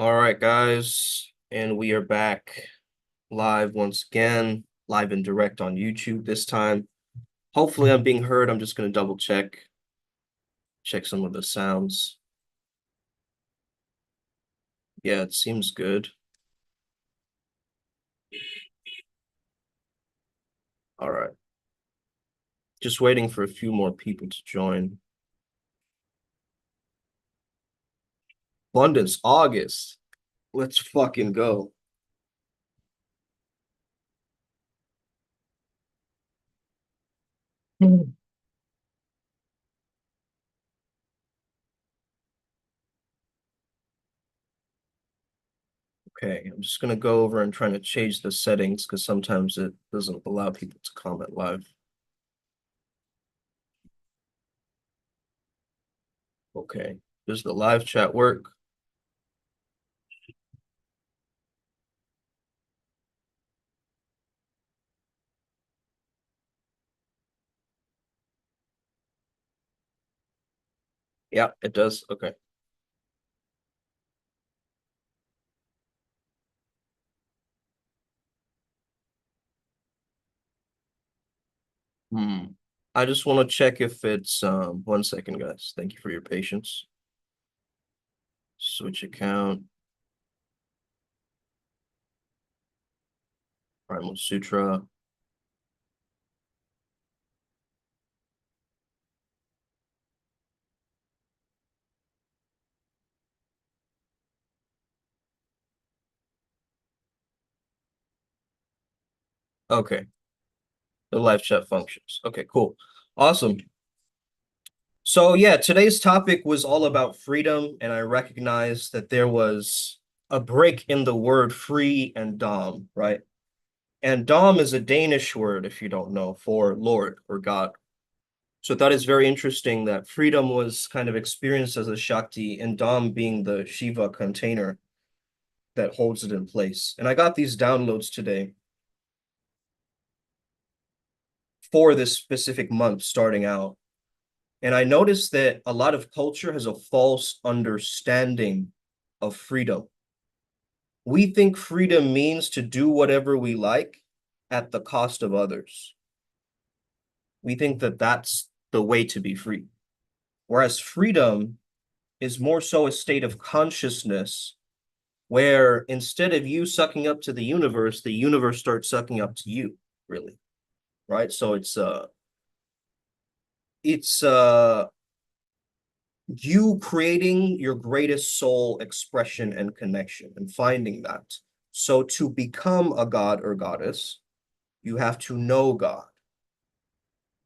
All right, guys, and we are back live once again, live and direct on YouTube this time. Hopefully I'm being heard. I'm just going to double check some of the sounds. Yeah, it seems good. All right. Just waiting for a few more people to join. Abundance, August. Let's fucking go. Okay, I'm just gonna go over and trying to change the settings because sometimes it doesn't allow people to comment live. Okay, does the live chat work? Yeah, it does. Okay. Hmm. I just want to check if it's 1 second, guys. Thank you for your patience. Switch account, Primal Sutra. Okay, the live chat functions. Okay, cool. Awesome. So yeah, today's topic was all about freedom, and I recognized that there was a break in the word free and dom, right? And dom is a Danish word, if you don't know, for Lord or God. So I thought it's very interesting that freedom was kind of experienced as a Shakti, and dom being the Shiva container that holds it in place. And I got these downloads today for this specific month starting out. And I noticed that a lot of culture has a false understanding of freedom. We think freedom means to do whatever we like at the cost of others. We think that that's the way to be free. Whereas freedom is more so a state of consciousness where instead of you sucking up to the universe starts sucking up to you, really. Right? So it's you creating your greatest soul expression and connection and finding that. So to become a god or goddess, you have to know God.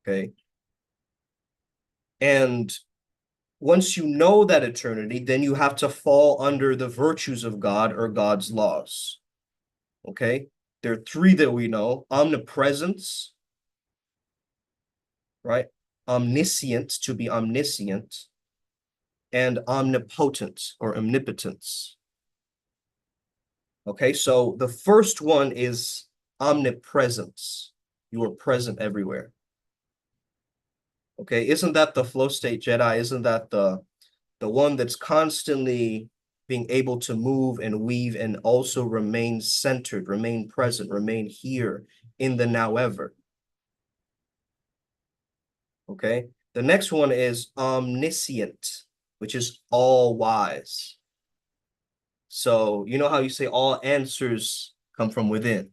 Okay. And once you know that eternity, then you have to fall under the virtues of God or God's laws. Okay. There are three that we know: omnipresence, right? Omniscient, to be omniscient, and omnipotent or omnipotence. Okay, so the first one is omnipresence. You are present everywhere. Okay, isn't that the flow state Jedi? Isn't that the one that's constantly being able to move and weave and also remain centered, remain present, remain here in the now ever? Okay, the next one is omniscient, which is all wise. So you know how you say all answers come from within,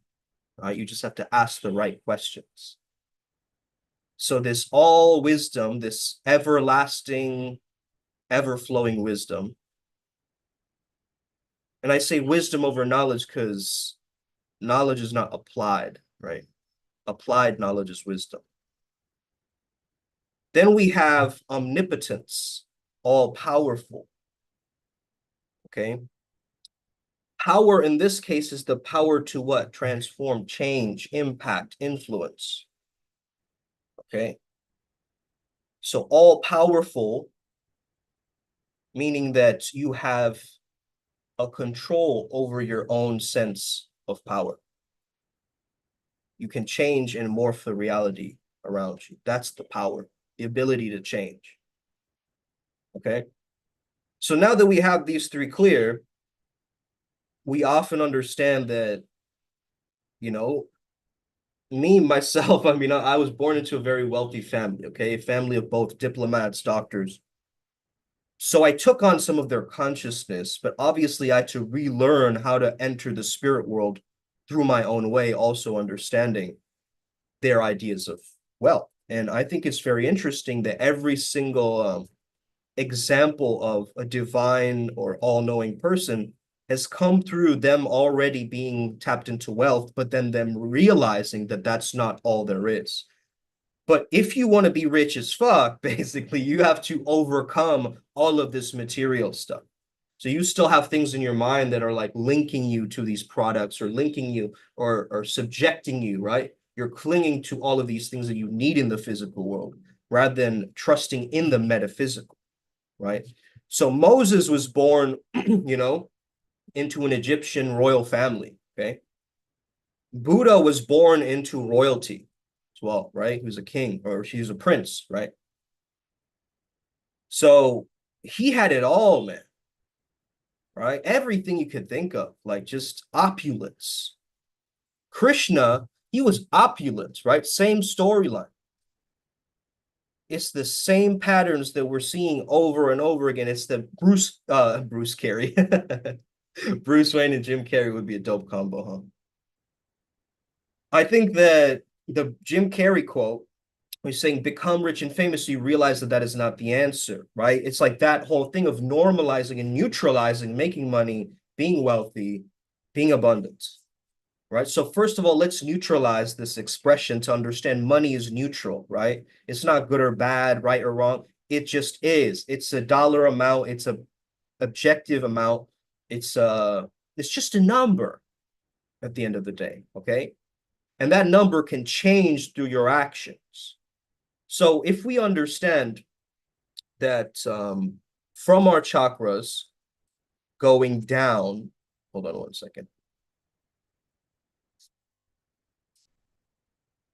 right? You just have to ask the right questions. So this all wisdom, this everlasting, ever-flowing wisdom, and I say wisdom over knowledge because knowledge is not applied, right? Applied knowledge is wisdom. Then we have omnipotence, all powerful. Okay. Power in this case is the power to what? Transform, change, impact, influence. Okay. So all powerful, meaning that you have a control over your own sense of power. You can change and morph the reality around you. That's the power, the ability to change. Okay. So now that we have these three clear, we often understand that, you know, me, myself, I mean, I was born into a very wealthy family, okay? A family of both diplomats, doctors. So I took on some of their consciousness, but obviously I had to relearn how to enter the spirit world through my own way, also understanding their ideas of wealth. And I think it's very interesting that every single example of a divine or all-knowing person has come through them already being tapped into wealth, but then them realizing that that's not all there is. But if you want to be rich as fuck, basically, you have to overcome all of this material stuff. So you still have things in your mind that are like linking you to these products or linking you or subjecting you, right? You're clinging to all of these things that you need in the physical world rather than trusting in the metaphysical, right? So Moses was born, into an Egyptian royal family, okay? Buddha was born into royalty as well, right? He was a king or she was a prince, right? So he had it all, man, right? Everything you could think of, like just opulence. Krishna, he was opulent, right? Same storyline. It's the same patterns that we're seeing over and over again. It's the Bruce Carey. Bruce Wayne and Jim Carrey would be a dope combo, huh? I think that the Jim Carrey quote was saying, become rich and famous, so you realize that that is not the answer, right? It's like that whole thing of normalizing and neutralizing, making money, being wealthy, being abundant, right? So first of all, let's neutralize this expression to understand money is neutral, right? It's not good or bad, right or wrong. It just is. It's a dollar amount. It's a objective amount. It's just a number at the end of the day, okay? And that number can change through your actions. So if we understand that from our chakras going down, hold on one second.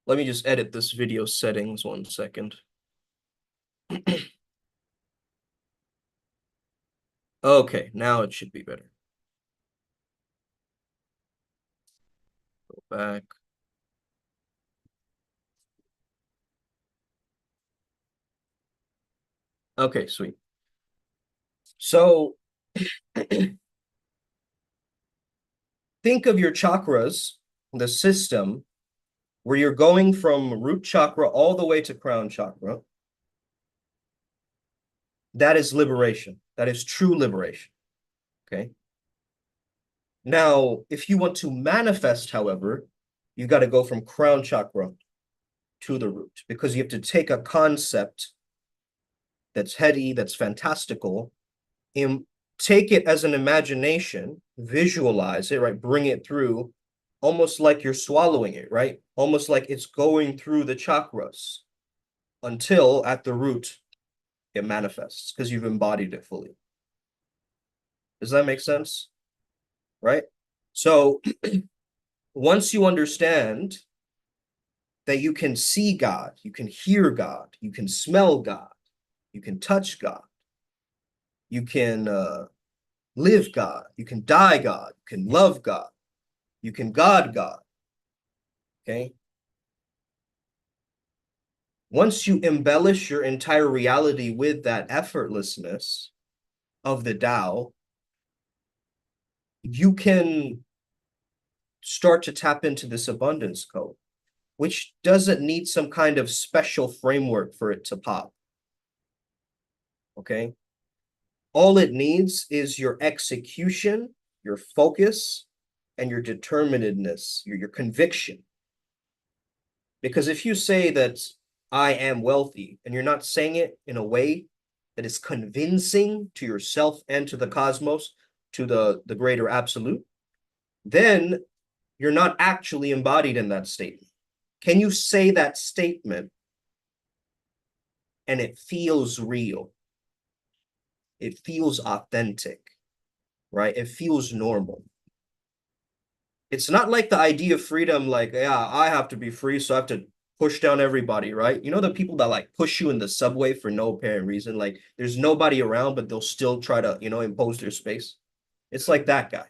Let me just edit this video settings 1 second. Okay, now it should be better. Go back. Okay, sweet. So think of your chakras, the system, where you're going from root chakra all the way to crown chakra. That is liberation. That is true liberation. Okay. Now, if you want to manifest, however, you got to go from crown chakra to the root because you have to take a concept that's heady, that's fantastical, and take it as an imagination, visualize it, right? Bring it through almost like you're swallowing it, right? Almost like it's going through the chakras until at the root it manifests because you've embodied it fully. Does that make sense? Right? So once you understand that you can see God, you can hear God, you can smell God, you can touch God, you can live God, you can die God, you can love God, you can God God. Okay. Once you embellish your entire reality with that effortlessness of the Tao, you can start to tap into this abundance code, which doesn't need some kind of special framework for it to pop. Okay. All it needs is your execution, your focus, and your determinedness, your conviction. Because if you say that I am wealthy and you're not saying it in a way that is convincing to yourself and to the cosmos, to the greater absolute, then you're not actually embodied in that statement. Can you say that statement and it feels real? It feels authentic, right? It feels normal. It's not like the idea of freedom, like, yeah, I have to be free, so I have to push down everybody, right? You know, the people that like push you in the subway for no apparent reason, like there's nobody around, but they'll still try to, impose their space. It's like that guy,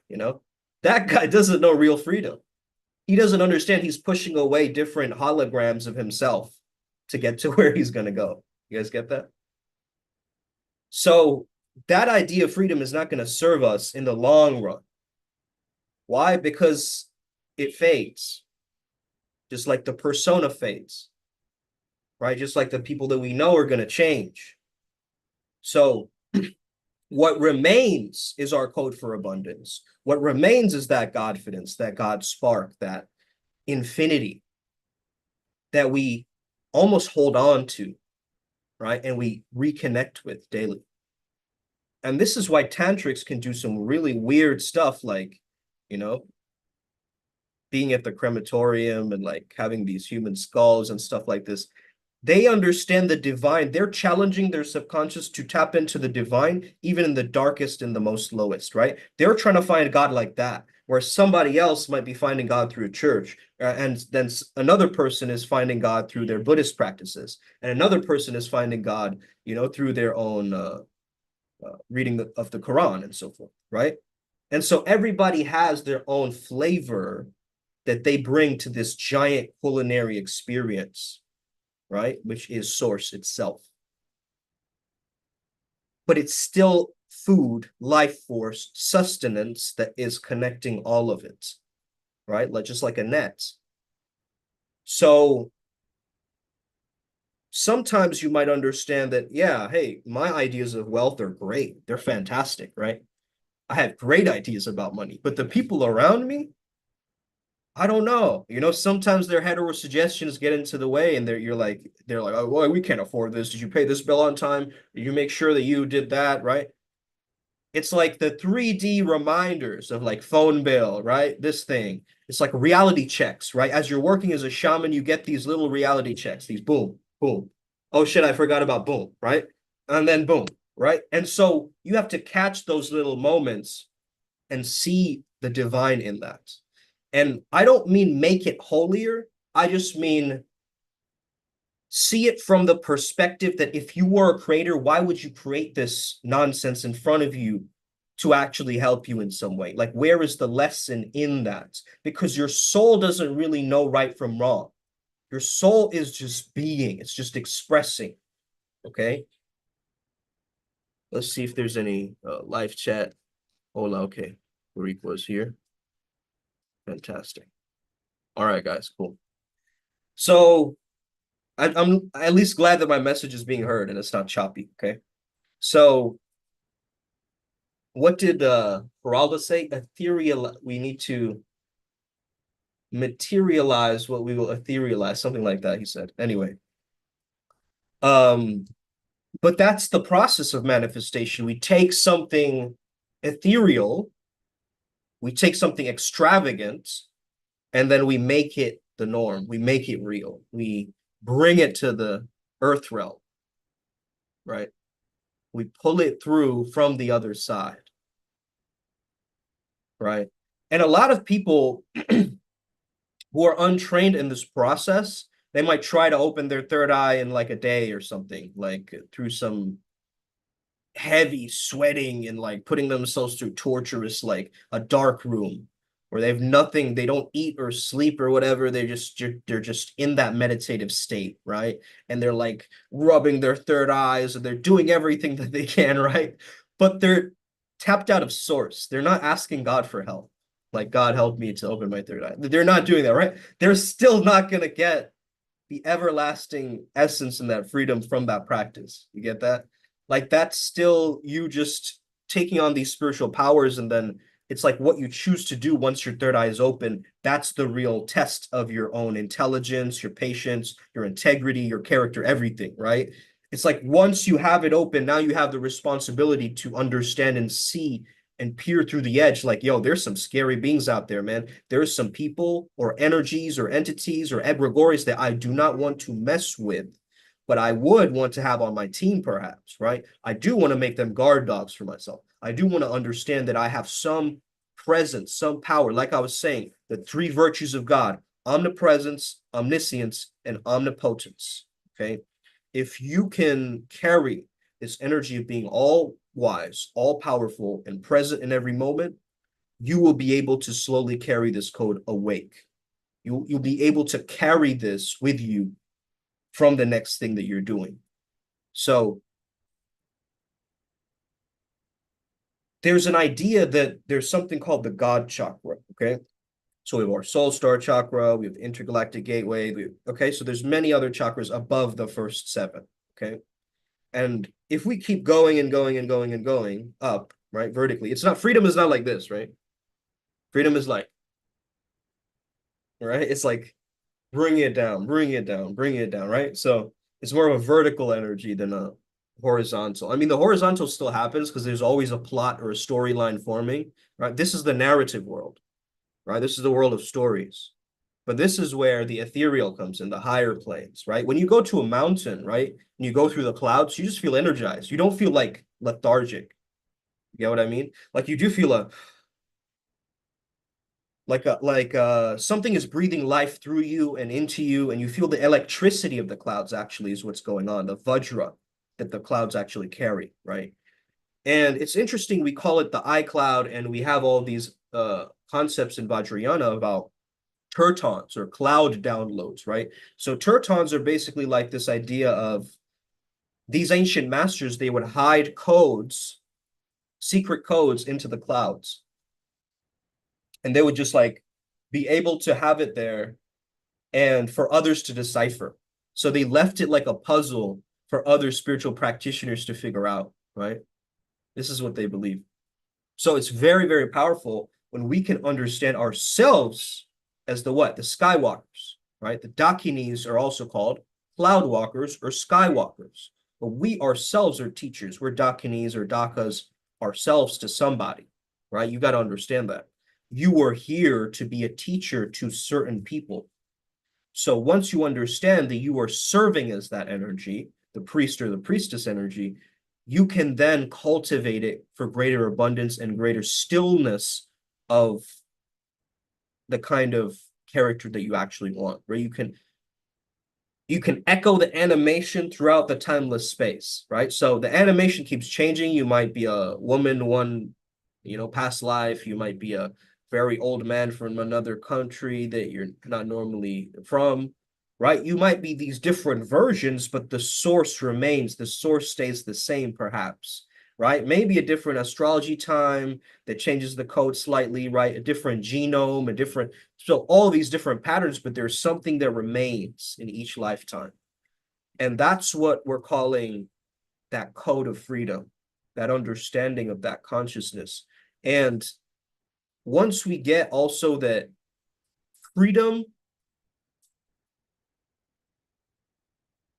That guy doesn't know real freedom. He doesn't understand he's pushing away different holograms of himself to get to where he's going to go. You guys get that? So that idea of freedom is not going to serve us in the long run. Why? Because it fades, just like the persona fades, right? Just like the people that we know are going to change. So what remains is our code for abundance. What remains is that Godfidence, that God spark, that infinity that we almost hold on to, right? And we reconnect with daily. And this is why tantrics can do some really weird stuff, like, you know, being at the crematorium and like having these human skulls and stuff like this. They understand the divine. They're challenging their subconscious to tap into the divine, even in the darkest and the most lowest, right? They're trying to find God like that, where somebody else might be finding God through a church, and then another person is finding God through their Buddhist practices, and another person is finding God, through their own reading of the Quran and so forth, right? And so everybody has their own flavor that they bring to this giant culinary experience, right? Which is source itself. But it's still food, life force, sustenance that is connecting all of it, right? Like just like a net. So sometimes you might understand that, yeah, hey, my ideas of wealth are great. They're fantastic, right? I have great ideas about money, but the people around me, I don't know. Sometimes their hetero suggestions get into the way, and they're like, oh, well, we can't afford this. Did you pay this bill on time? Did you make sure that you did that, right? It's like the 3D reminders of like phone bill, right? This thing. It's like reality checks, right? As you're working as a shaman, you get these little reality checks, these boom, boom. Oh shit, I forgot about boom, right? And then boom, right? And so you have to catch those little moments and see the divine in that. And I don't mean make it holier. I just mean see it from the perspective that if you were a creator, why would you create this nonsense in front of you to actually help you in some way? Like, where is the lesson in that? Because your soul doesn't really know right from wrong. Your soul is just being, it's just expressing. Okay. Let's see if there's any live chat. Hola, okay. Rico is here. Fantastic. All right, guys, cool. So I'm at least glad that my message is being heard and it's not choppy. Okay. So what did Geraldo say? Ethereal. We need to materialize what we will etherealize, something like that, he said. Anyway, um, but that's the process of manifestation. We take something ethereal, we take something extravagant, and then we make it the norm. We make it real. We bring it to the earth realm, right? We pull it through from the other side, right? And a lot of people who are untrained in this process, they might try to open their third eye in like a day or something, like through some heavy sweating and like putting themselves through torturous, like a dark room where they have nothing, they don't eat or sleep or whatever. They're just in that meditative state, right? And they're like rubbing their third eyes and they're doing everything that they can, right? But they're tapped out of source. They're not asking God for help. Like, God help me to open my third eye. They're not doing that, right? They're still not going to get the everlasting essence and that freedom from that practice. You get that? Like, that's still you just taking on these spiritual powers, and then it's like what you choose to do once your third eye is open. That's the real test of your own intelligence, your patience, your integrity, your character, everything, right? It's like once you have it open, now you have the responsibility to understand and see and peer through the edge. Like, yo, there's some scary beings out there, man. There's some people or energies or entities or egregores that I do not want to mess with, but I would want to have on my team, perhaps, right? I do want to make them guard dogs for myself. I do want to understand that I have some presence, some power. Like I was saying, the three virtues of God: omnipresence, omniscience, and omnipotence. Okay. If you can carry this energy of being all wise, all powerful, and present in every moment, you will be able to slowly carry this code awake. You'll be able to carry this with you from the next thing that you're doing. So there's an idea that there's something called the God chakra, okay? So we have our soul star chakra, we have intergalactic gateway, okay? So there's many other chakras above the first seven, okay? And if we keep going and going and going and going up, right, vertically, it's not, freedom is not like this, right? Freedom is like, right? It's like, bring it down, bring it down, bring it down, right? So it's more of a vertical energy than a horizontal. I mean, the horizontal still happens because there's always a plot or a storyline forming, right? This is the narrative world, right? This is the world of stories. But this is where the ethereal comes in, the higher planes, right? When you go to a mountain, right, and you go through the clouds, you just feel energized. You don't feel like lethargic. You get what I mean? Like you do feel something is breathing life through you and into you, and you feel the electricity of the clouds actually is what's going on, the vajra that the clouds actually carry, right? And it's interesting, we call it the eye cloud, and we have all these concepts in Vajrayana about tertons or cloud downloads, right? So tertons are basically like this idea of these ancient masters, they would hide codes, secret codes into the clouds. And they would just like be able to have it there and for others to decipher. So they left it like a puzzle for other spiritual practitioners to figure out, right? This is what they believe. So it's very, very powerful when we can understand ourselves as the what? The skywalkers, right? The Dakinis are also called cloud walkers or skywalkers. But we ourselves are teachers. We're Dakinis or Dakas ourselves to somebody, right? You got to understand that. You are here to be a teacher to certain people. So once you understand that you are serving as that energy, the priest or the priestess energy, you can then cultivate it for greater abundance and greater stillness of the kind of character that you actually want, where you can echo the animation throughout the timeless space, right? So the animation keeps changing. You might be a woman one, past life. You might be a very old man from another country that you're not normally from, right? You might be these different versions, but the source remains. The source stays the same, perhaps, right? Maybe a different astrology time that changes the code slightly, right? A different genome, so all these different patterns, but there's something that remains in each lifetime. And that's what we're calling that code of freedom, that understanding of that consciousness. And once we get also that freedom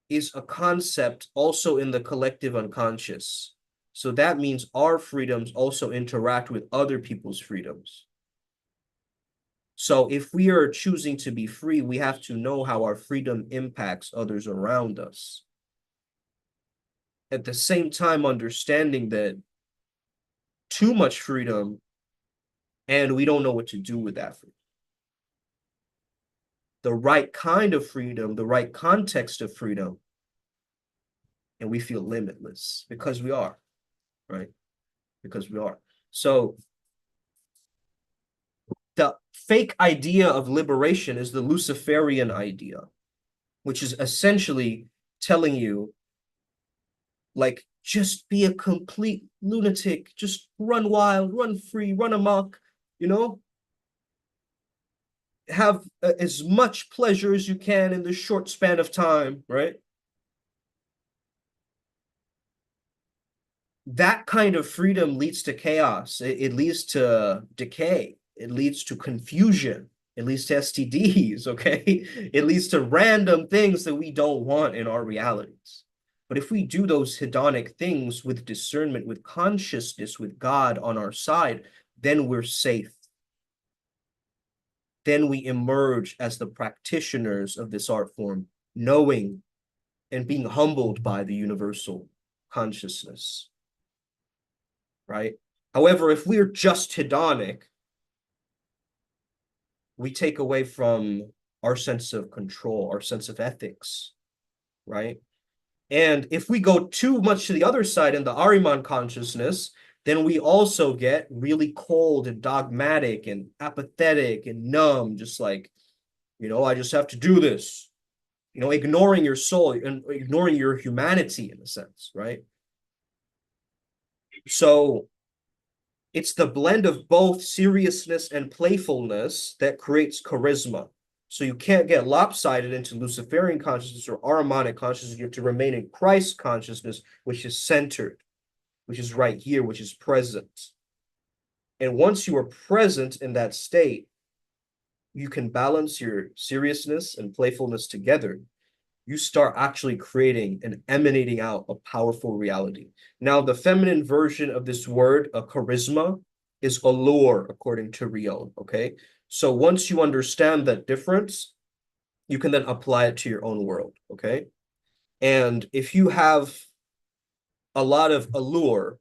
is a concept also in the collective unconscious. So that means our freedoms also interact with other people's freedoms. So if we are choosing to be free, we have to know how our freedom impacts others around us. At the same time, understanding that too much freedom and we don't know what to do with that freedom. The right kind of freedom, the right context of freedom, and we feel limitless because we are, right? Because we are. So the fake idea of liberation is the Luciferian idea, which is essentially telling you, like, just be a complete lunatic, just run wild, run free, run amok, have as much pleasure as you can in this short span of time, right? That kind of freedom leads to chaos. It leads to decay. It leads to confusion. It leads to STDs, okay? It leads to random things that we don't want in our realities. But if we do those hedonic things with discernment, with consciousness, with God on our side, then we're safe. Then we emerge as the practitioners of this art form, knowing and being humbled by the universal consciousness, right? However, if we're just hedonic, we take away from our sense of control, our sense of ethics, right? And if we go too much to the other side in the Ahriman consciousness, then we also get really cold and dogmatic and apathetic and numb, just like, I just have to do this, ignoring your soul and ignoring your humanity in a sense, right? So it's the blend of both seriousness and playfulness that creates charisma. So you can't get lopsided into Luciferian consciousness or Ahrimanic consciousness. You have to remain in Christ consciousness, which is centered, which is right here, which is present. And once you are present in that state, you can balance your seriousness and playfulness together. You start actually creating and emanating out a powerful reality. Now, the feminine version of this word, a charisma, is allure, according to Rion, okay? So once you understand that difference, you can then apply it to your own world, okay? And if you have a lot of allure,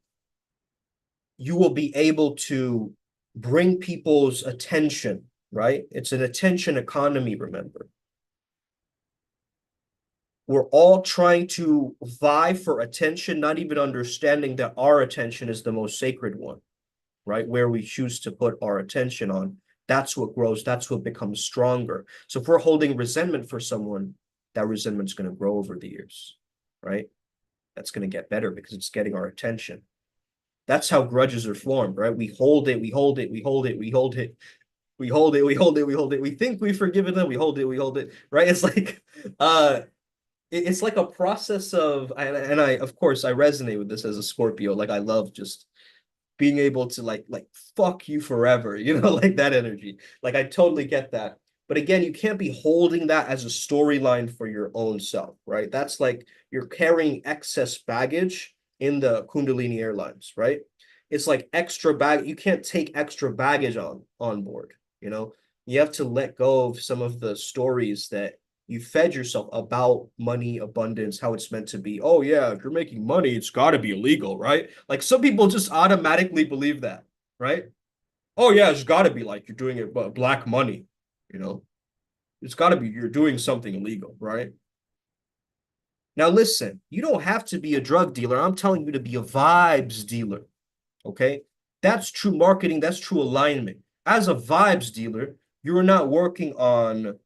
you will be able to bring people's attention, right? It's an attention economy, remember. We're all trying to vie for attention, not even understanding that our attention is the most sacred one, right? Where we choose to put our attention on, that's what grows, that's what becomes stronger. So if we're holding resentment for someone, that resentment's going to grow over the years, right? That's going to get better because it's getting our attention. That's how grudges are formed, right? We hold it, we hold it, we hold it, we hold it. We hold it, we hold it, we hold it. We think we've forgiven them, we hold it, right? It's like, it's like a process of, and I, of course, I resonate with this as a Scorpio. Like, I love just being able to like fuck you forever, like that energy. Like, I totally get that. But again, you can't be holding that as a storyline for your own self, right? That's like you're carrying excess baggage in the Kundalini Airlines, right? It's like extra bag. You can't take extra baggage on board, you know? You have to let go of some of the stories that you fed yourself about money, abundance, how it's meant to be. Oh, yeah, if you're making money, it's got to be illegal, right? Like some people just automatically believe that, right? Oh, yeah, it's got to be like you're doing it, but black money, you know? It's got to be you're doing something illegal, right? Now, listen, you don't have to be a drug dealer. I'm telling you to be a vibes dealer, okay? That's true marketing, that's true alignment. As a vibes dealer, you're not working on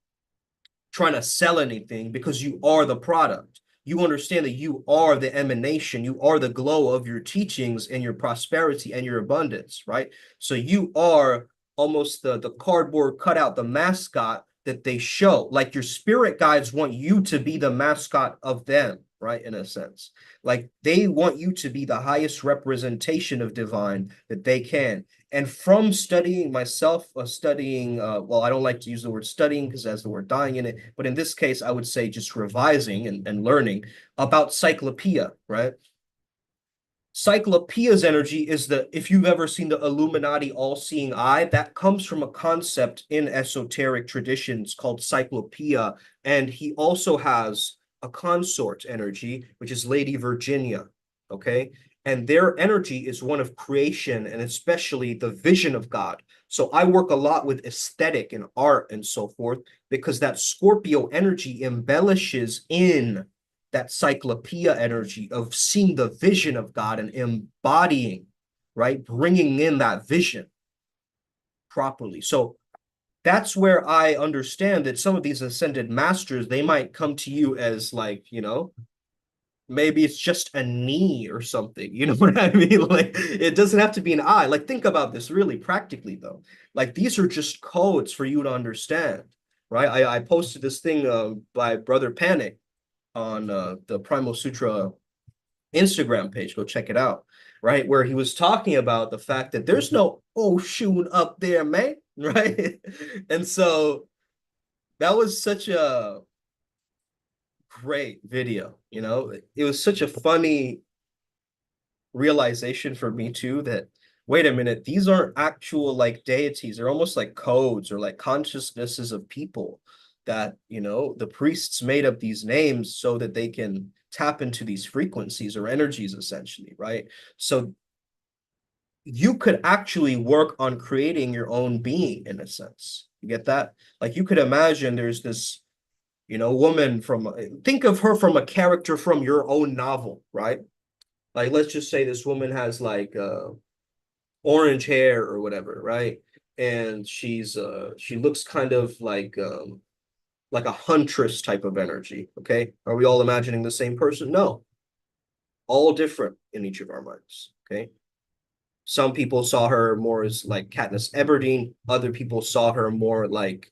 trying to sell anything because you are the product. You understand that you are the emanation, you are the glow of your teachings and your prosperity and your abundance, right? So you are almost the cardboard cutout, the mascot that they show. Like your spirit guides want you to be the mascot of them, right? In a sense, like they want you to be the highest representation of divine that they can. And from studying myself, well, I don't like to use the word studying because it has the word dying in it, but in this case, I would say just revising and learning about cyclopeia, right? Cyclopea's energy is if you've ever seen the Illuminati all-seeing eye, that comes from a concept in esoteric traditions called cyclopeia. And he also has a consort energy, which is Lady Virginia, okay? And their energy is one of creation and especially the vision of God. So I work a lot with aesthetic and art and so forth because that Scorpio energy embellishes in that cyclopeia energy of seeing the vision of God and embodying, right? Bringing in that vision properly. So that's where I understand that some of these ascended masters, they might come to you as like, maybe it's just a knee or something. You know what I mean? Like it doesn't have to be an eye. Like think about this really practically though. Like these are just codes for you to understand, right? I posted this thing by Brother Panic on the Primal Sutra Instagram page. Go check it out, right? Where he was talking about the fact that there's no Oshun up there, man, right? And so that was such a great video, It was such a funny realization for me too that wait a minute, these aren't actual like deities, they're almost like codes or like consciousnesses of people that the priests made up these names so that they can tap into these frequencies or energies essentially, right? So you could actually work on creating your own being in a sense. You get that? Like you could imagine there's this woman think of her from a character from your own novel, right? Like let's just say this woman has like orange hair or whatever, right? And she looks kind of like a huntress type of energy. Okay. Are we all imagining the same person? No, all different in each of our minds. Okay. Some people saw her more as like Katniss Everdeen. Other people saw her more like,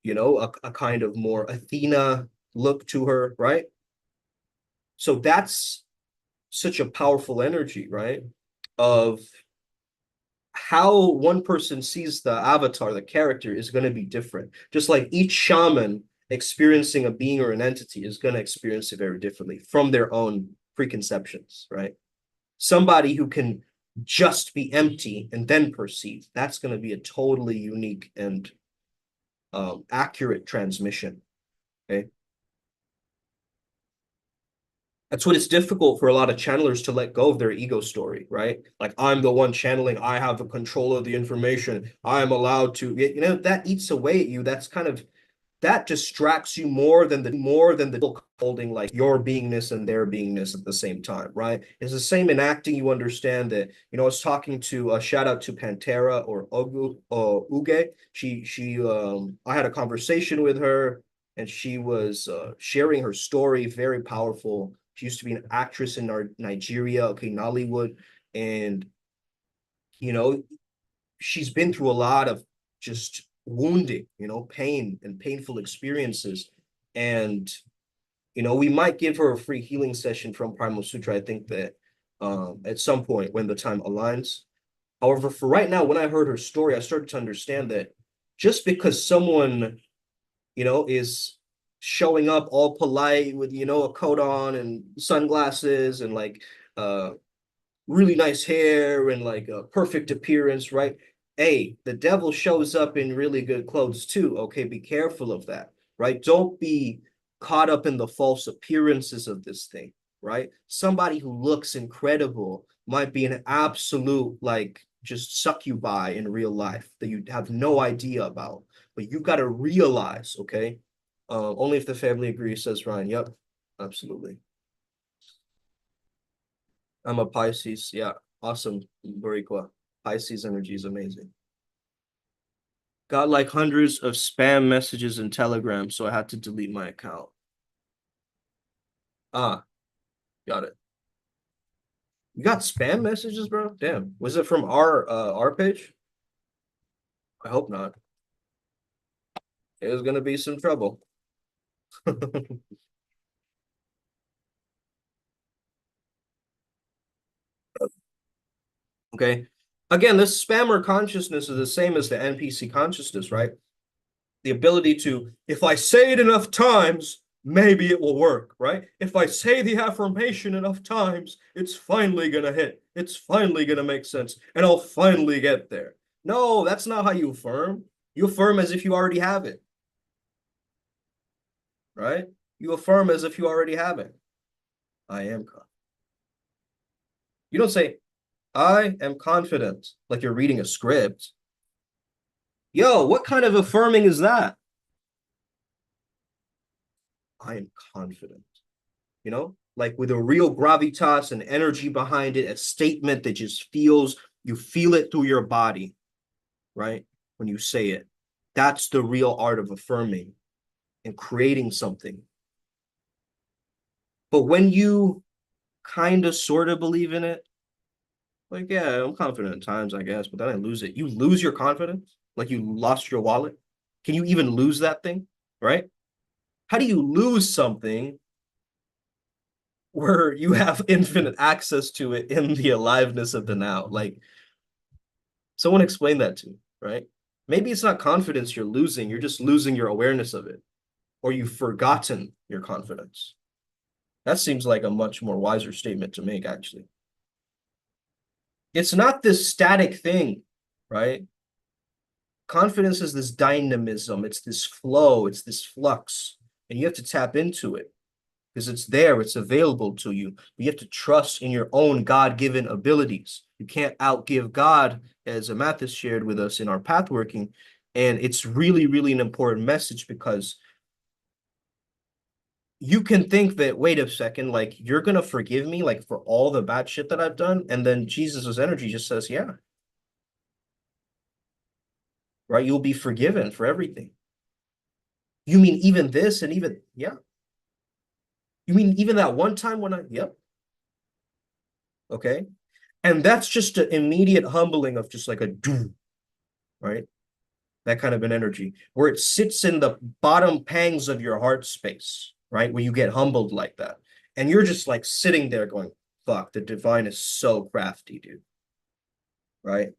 a kind of more Athena look to her, right? So that's such a powerful energy, right? Of how one person sees the avatar, the character, is going to be different. Just like each shaman experiencing a being or an entity is going to experience it very differently from their own preconceptions, right? Somebody who can just be empty and then perceive, that's going to be a totally unique and accurate transmission. Okay. That's when it's difficult for a lot of channelers to let go of their ego story, right? Like, I'm the one channeling, I have the control of the information, I am allowed to, that eats away at you. That's kind of, that distracts you more than the holding like your beingness and their beingness at the same time, right? It's the same in acting. You understand that, I was talking to a shout out to Pantera or Uge. I had a conversation with her, and she was sharing her story, very powerful. She used to be an actress in Nigeria, okay, Nollywood, and you know she's been through a lot of just wounding, pain and painful experiences. And, we might give her a free healing session from Primal Sutra. I think that at some point when the time aligns. However, for right now, when I heard her story, I started to understand that just because someone, is showing up all polite with, a coat on and sunglasses and like really nice hair and like a perfect appearance, right? Hey, the devil shows up in really good clothes too. Okay, be careful of that, right? Don't be caught up in the false appearances of this thing, right? Somebody who looks incredible might be an absolute like just succubi in real life that you have no idea about. But you got to realize, okay? Only if the family agrees, says Ryan. Yep, absolutely. I'm a Pisces. Yeah. Awesome, Boricua. Pisces energy is amazing. Got like hundreds of spam messages in Telegram, so I had to delete my account. Ah, got it. You got spam messages, bro? Damn. Was it from our page? I hope not. It was gonna be some trouble. Okay. Again, this spammer consciousness is the same as the NPC consciousness, right? The ability to, if I say it enough times, maybe it will work, right? If I say the affirmation enough times, it's finally gonna hit. It's finally gonna make sense, and I'll finally get there. No, that's not how you affirm. You affirm as if you already have it, right? You affirm as if you already have it. I am confident. You don't say, I am confident, like you're reading a script. Yo, what kind of affirming is that? I am confident. Like with a real gravitas and energy behind it, a statement that just you feel it through your body, right? When you say it. That's the real art of affirming and creating something. But when you kind of sort of believe in it, like, yeah, I'm confident at times, I guess, but then I lose it. You lose your confidence, like you lost your wallet. Can you even lose that thing, right? How do you lose something where you have infinite access to it in the aliveness of the now? Like, someone explain that to me, right? Maybe it's not confidence you're losing, you're just losing your awareness of it, or you've forgotten your confidence. That seems like a much more wiser statement to make, actually. It's not this static thing, right? Confidence is this dynamism, it's this flow, it's this flux, and you have to tap into it because it's there, it's available to you. You have to trust in your own God-given abilities. You can't outgive God, as Amathis shared with us in our path working. And it's really, really an important message because you can think that, wait a second, like you're gonna forgive me like for all the bad shit that I've done. And then Jesus's energy just says, yeah. right? You'll be forgiven for everything. You mean even this and even, yeah. You mean even that one time when yep, okay. And that's just an immediate humbling of just like a do, right? That kind of an energy where it sits in the bottom pangs of your heart space, right? Where you get humbled like that. And you're just like sitting there going, fuck, the divine is so crafty, dude, right?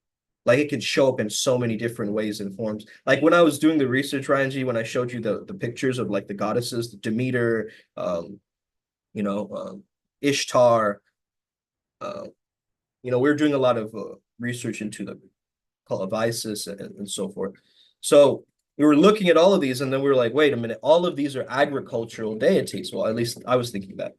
Like it can show up in so many different ways and forms. Like when I was doing the research, Ryan G, when I showed you the pictures of like the goddesses, the Demeter, you know, Ishtar, uh, we were doing a lot of research into the call of Isis and so forth. So we were looking at all of these, and then we were like, wait a minute, all of these are agricultural deities. Well, at least I was thinking that.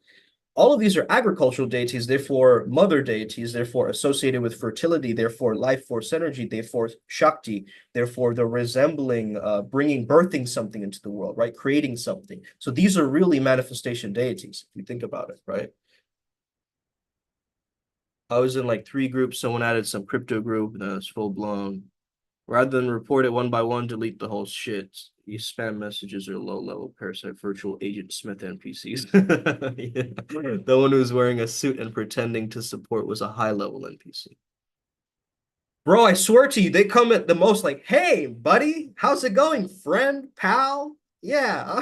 All of these are agricultural deities, therefore mother deities, therefore associated with fertility, therefore life force energy, therefore Shakti, therefore the resembling, birthing something into the world, right? Creating something. So these are really manifestation deities, if you think about it, right? I was in like three groups. Someone added some crypto group, and it's full blown. Rather than report it one by one, delete the whole shit. These spam messages are low level parasite virtual agent Smith NPCs. Yeah. The one who's wearing a suit and pretending to support was a high level NPC. Bro, I swear to you, they come at the most like, hey, buddy, how's it going, friend, pal? Yeah,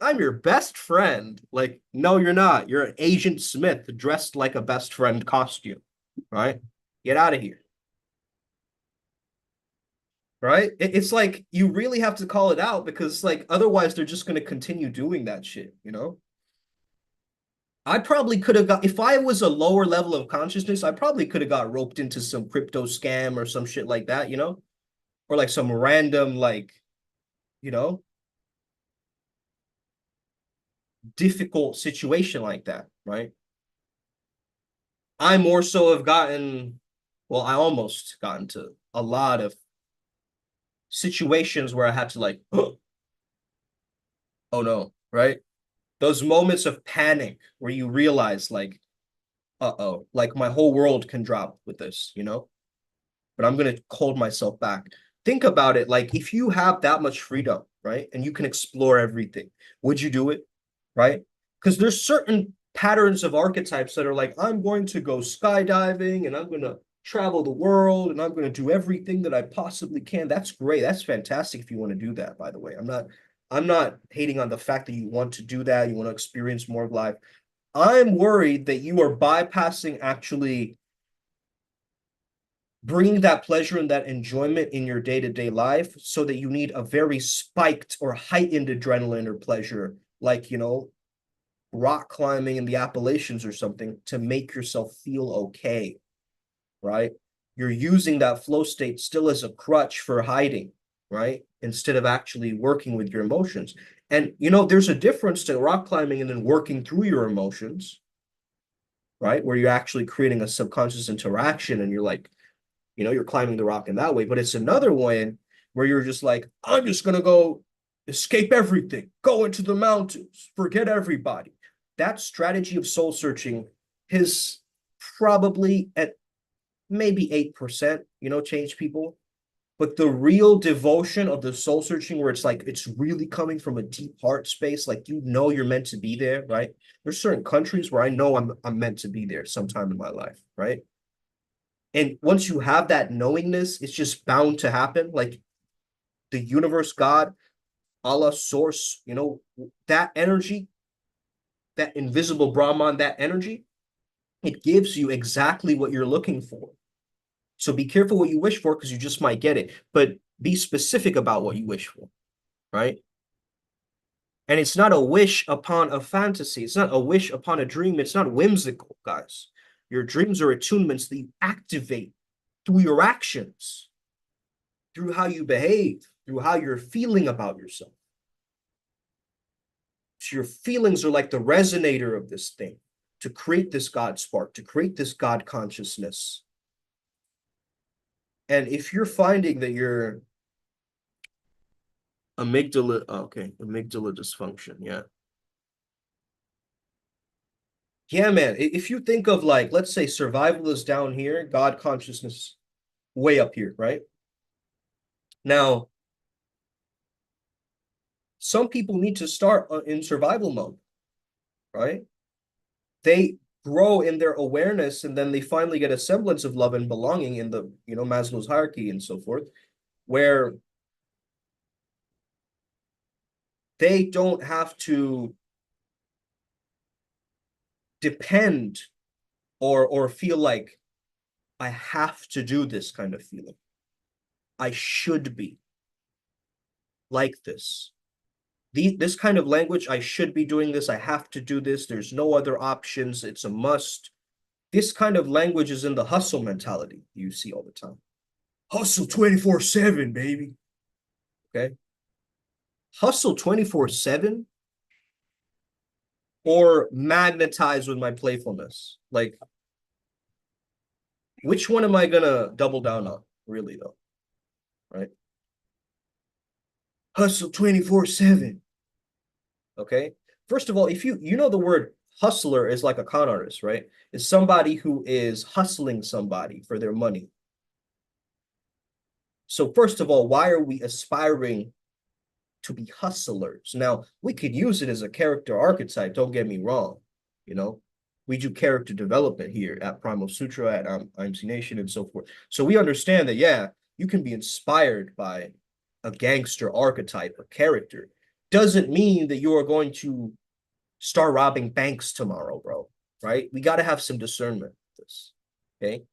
I'm your best friend. Like, no, you're not. You're an Agent Smith dressed like a best friend costume, right? Get out of here. Right? It's like you really have to call it out because like otherwise they're just going to continue doing that shit, you know? I probably could have got if I was a lower level of consciousness, I probably could have got roped into some crypto scam or some shit like that, you know? Or like some random like, you know, difficult situation like that, right? I more so have gotten well, I almost got into a lot of situations where I had to like, oh no, right? Those moments of panic where you realize like, uh-oh, like my whole world can drop with this, you know? But I'm gonna hold myself back. Think about it, like if you have that much freedom, right? And you can explore everything, would you do it? Right? Because there's certain patterns of archetypes that are like, I'm going to go skydiving and I'm gonna travel the world and I'm gonna do everything that I possibly can. That's great. That's fantastic if you want to do that, by the way. I'm not hating on the fact that you want to do that, you want to experience more of life. I'm worried that you are bypassing actually bringing that pleasure and that enjoyment in your day-to-day life so that you need a very spiked or heightened adrenaline or pleasure, like, rock climbing in the Appalachians or something to make yourself feel okay, right? You're using that flow state still as a crutch for hiding, right? Instead of actually working with your emotions. And, there's a difference to rock climbing and then working through your emotions, right? Where you're actually creating a subconscious interaction and you're like, you're climbing the rock in that way. But it's another one where you're just like, I'm just going to go escape everything, go into the mountains, forget everybody. That strategy of soul searching has probably at maybe 8%, changed people. But the real devotion of the soul searching, where it's like it's really coming from a deep heart space, like you're meant to be there, right? There's certain countries where I know I'm meant to be there sometime in my life, right? And once you have that knowingness, it's just bound to happen. Like the universe, God, Allah, source, that energy, that invisible Brahman, that energy, it gives you exactly what you're looking for. So be careful what you wish for because you just might get it. But be specific about what you wish for, right? And it's not a wish upon a fantasy. It's not a wish upon a dream. It's not whimsical, guys. Your dreams are attunements that you activate through your actions, through how you behave, through how you're feeling about yourself. So your feelings are like the resonator of this thing to create this God spark, to create this God consciousness. And if you're finding that your amygdala dysfunction, yeah. Yeah, man. If you think of like, let's say survival is down here, God consciousness way up here, right? Now, some people need to start in survival mode, right? They grow in their awareness and then they finally get a semblance of love and belonging in the, Maslow's hierarchy and so forth, where they don't have to depend or feel like I have to do this kind of feeling. I should be like this. This kind of language, I should be doing this, I have to do this, there's no other options, it's a must. This kind of language is in the hustle mentality you see all the time. Hustle 24/7, baby. Okay. Hustle 24/7 or magnetize with my playfulness. Like, which one am I gonna double down on, really, though? Right? Hustle 24/7. Okay. First of all, if you know the word hustler is like a con artist, right? Is somebody who is hustling somebody for their money. So first of all, why are we aspiring to be hustlers? Now, we could use it as a character archetype, don't get me wrong. You know, we do character development here at Primal Sutra, at IMC Nation, and so forth. So we understand that, yeah, you can be inspired by a gangster archetype, a character. Doesn't mean that you are going to start robbing banks tomorrow, bro. Right? We got to have some discernment with this. Okay.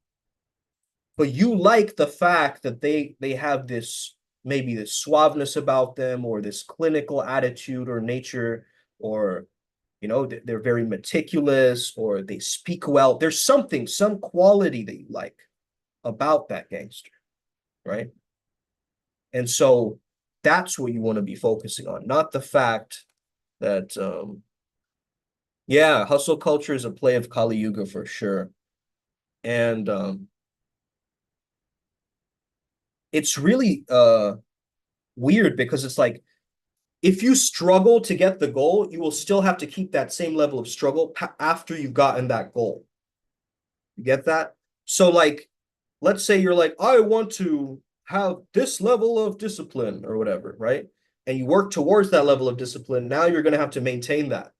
But you like the fact that they have this, maybe this suaveness about them, or this clinical attitude or nature, or they're very meticulous, or they speak well. There's some quality that you like about that gangster, right? And so that's what you want to be focusing on, not the fact that yeah, hustle culture is a play of Kali Yuga for sure. And it's really weird because it's like, if you struggle to get the goal, you will still have to keep that same level of struggle after you've gotten that goal. You get that? So like, let's say you're like, I want to have this level of discipline or whatever, right? And you work towards that level of discipline. Now you're going to have to maintain that,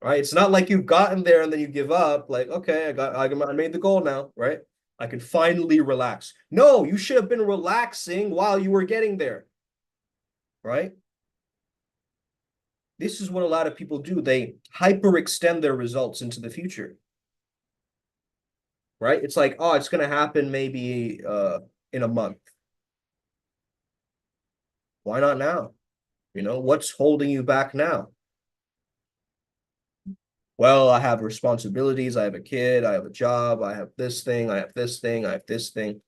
right? It's not like you've gotten there and then you give up. Like, okay, I made the goal now, right? I can finally relax. No, you should have been relaxing while you were getting there, right? This is what a lot of people do. They hyperextend their results into the future, right? It's like, oh, it's going to happen maybe in a month. Why not now? What's holding you back now? Well, I have responsibilities. I have a kid. I have a job. I have this thing. I have this thing. I have this thing.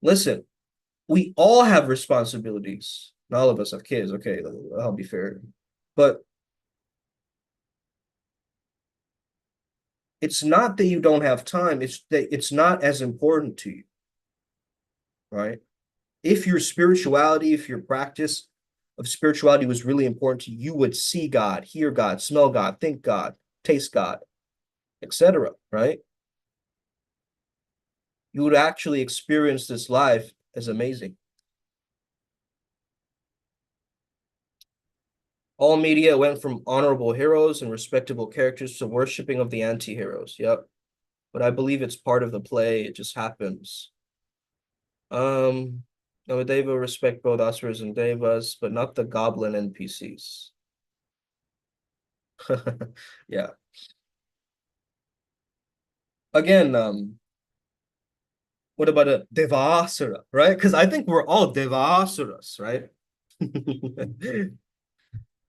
Listen, we all have responsibilities. Not all of us have kids. Okay, I'll be fair. But it's not that you don't have time. It's that it's not as important to you, right? If your spirituality, if your practice of spirituality was really important to you, you would see God, hear God, smell God, think God, taste God, etc., right? You would actually experience this life as amazing. All media went from honorable heroes and respectable characters to worshiping of the anti-heroes. Yep. But I believe it's part of the play. It just happens. Namadeva respect both asuras and devas, but not the goblin NPCs. Yeah. Again, what about a devasura, right? Because I think we're all devasuras, right?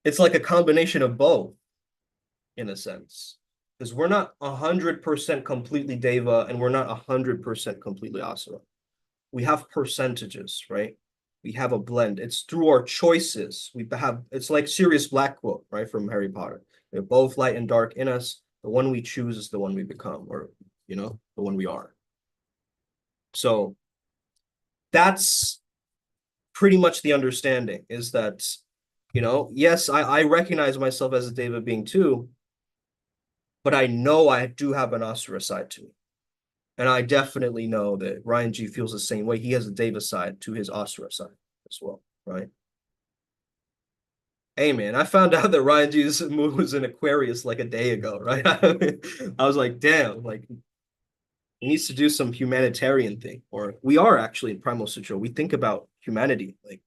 It's like a combination of both, in a sense, because we're not 100% completely deva and we're not 100% completely asura. We have percentages, right? We have a blend. It's through our choices. It's like Sirius Black quote, right, from Harry Potter. We have both light and dark in us. The one we choose is the one we become, or the one we are. So that's pretty much the understanding, is that, yes, I recognize myself as a deva being too, but I know I do have an asura side to me. And I definitely know that Ryan G feels the same way. He has a Deva side to his Asura side as well, right? Hey man, I found out that Ryan G's moon was in Aquarius like a day ago, right? I was like, damn, like he needs to do some humanitarian thing. Or we are actually in Primal Sutra. We think about humanity, like,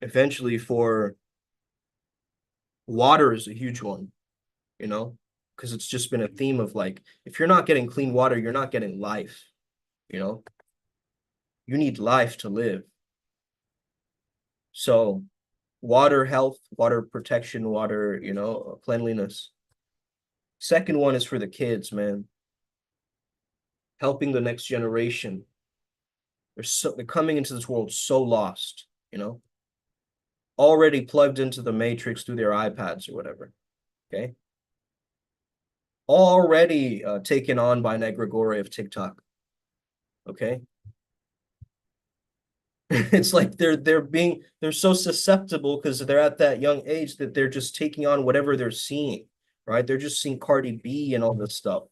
eventually for water is a huge one, you know, because it's just been a theme of like, if you're not getting clean water, you're not getting life, you know, you need life to live. So water health, water protection, water, cleanliness. Second one is for the kids, man, helping the next generation. They're coming into this world so lost, already plugged into the matrix through their iPads or whatever. Okay. Already taken on by an egregore of TikTok. Okay. It's like they're so susceptible because they're at that young age that they're just taking on whatever they're seeing, right? They're just seeing Cardi B and all this stuff.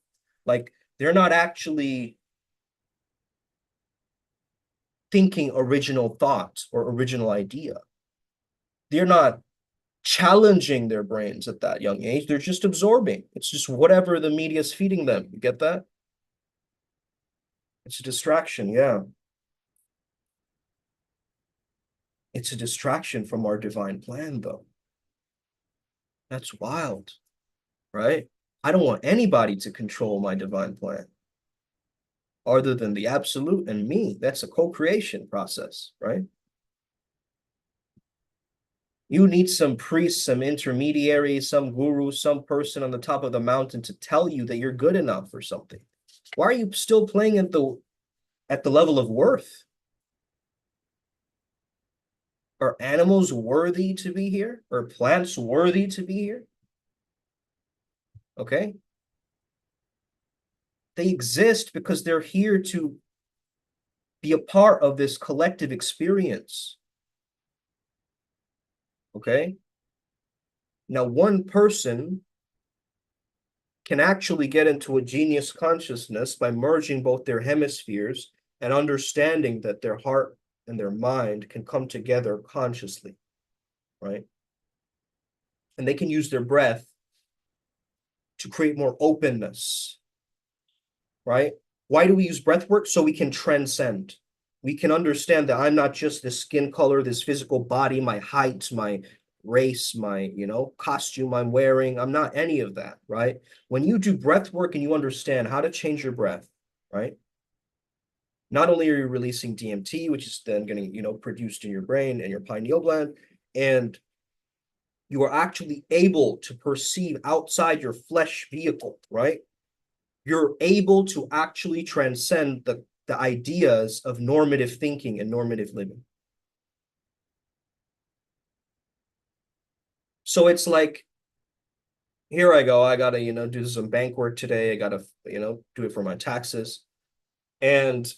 Like they're not actually thinking original thoughts or original idea. They're not challenging their brains at that young age. They're just absorbing. It's just whatever the media is feeding them. You get that? It's a distraction, yeah. It's a distraction from our divine plan, though. That's wild, right? I don't want anybody to control my divine plan other than the absolute and me. That's a co-creation process, right? You need some priest, some intermediary, some guru, some person on the top of the mountain to tell you that you're good enough for something. Why are you still playing at the level of worth? Are animals worthy to be here? Are plants worthy to be here? Okay. They exist because they're here to be a part of this collective experience. Okay. Now, one person can actually get into a genius consciousness by merging both their hemispheres and understanding that their heart and their mind can come together consciously, right? And they can use their breath to create more openness, right? Why do we use breath work? So we can transcend. We can understand that I'm not just this skin color, this physical body, my height, my race, my, costume I'm wearing. I'm not any of that, right? When you do breath work and you understand how to change your breath, right? Not only are you releasing DMT, which is then getting, produced in your brain and your pineal gland, and you are actually able to perceive outside your flesh vehicle, right? You're able to actually transcend the ideas of normative thinking and normative living. So it's like, here I go, I gotta, do some bank work today. I gotta, do it for my taxes. And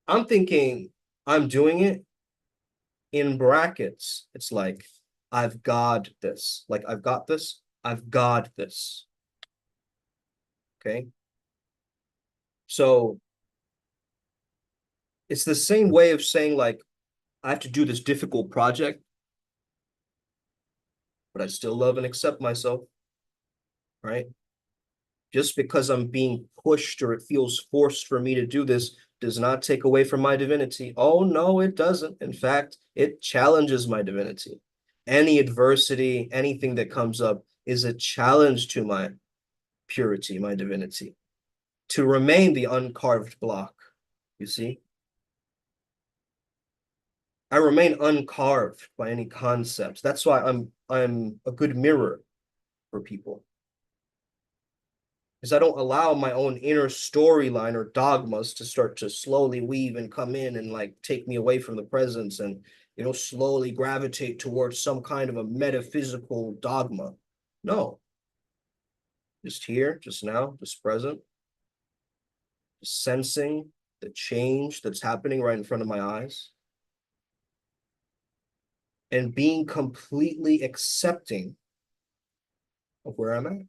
I'm thinking I'm doing it in brackets. It's like, I've got this. Like, I've got this. I've got this. Okay. So it's the same way of saying, like, I have to do this difficult project, but I still love and accept myself, right? Just because I'm being pushed or it feels forced for me to do this does not take away from my divinity. Oh, no, it doesn't. In fact, it challenges my divinity. Any adversity, anything that comes up is a challenge to my purity, my divinity, to remain the uncarved block. You see? I remain uncarved by any concepts. That's why I'm a good mirror for people. Because I don't allow my own inner storyline or dogmas to start to slowly weave and come in and like take me away from the presence and slowly gravitate towards some kind of a metaphysical dogma. No, just here, just now, just present, just sensing the change that's happening right in front of my eyes and being completely accepting of where I'm at.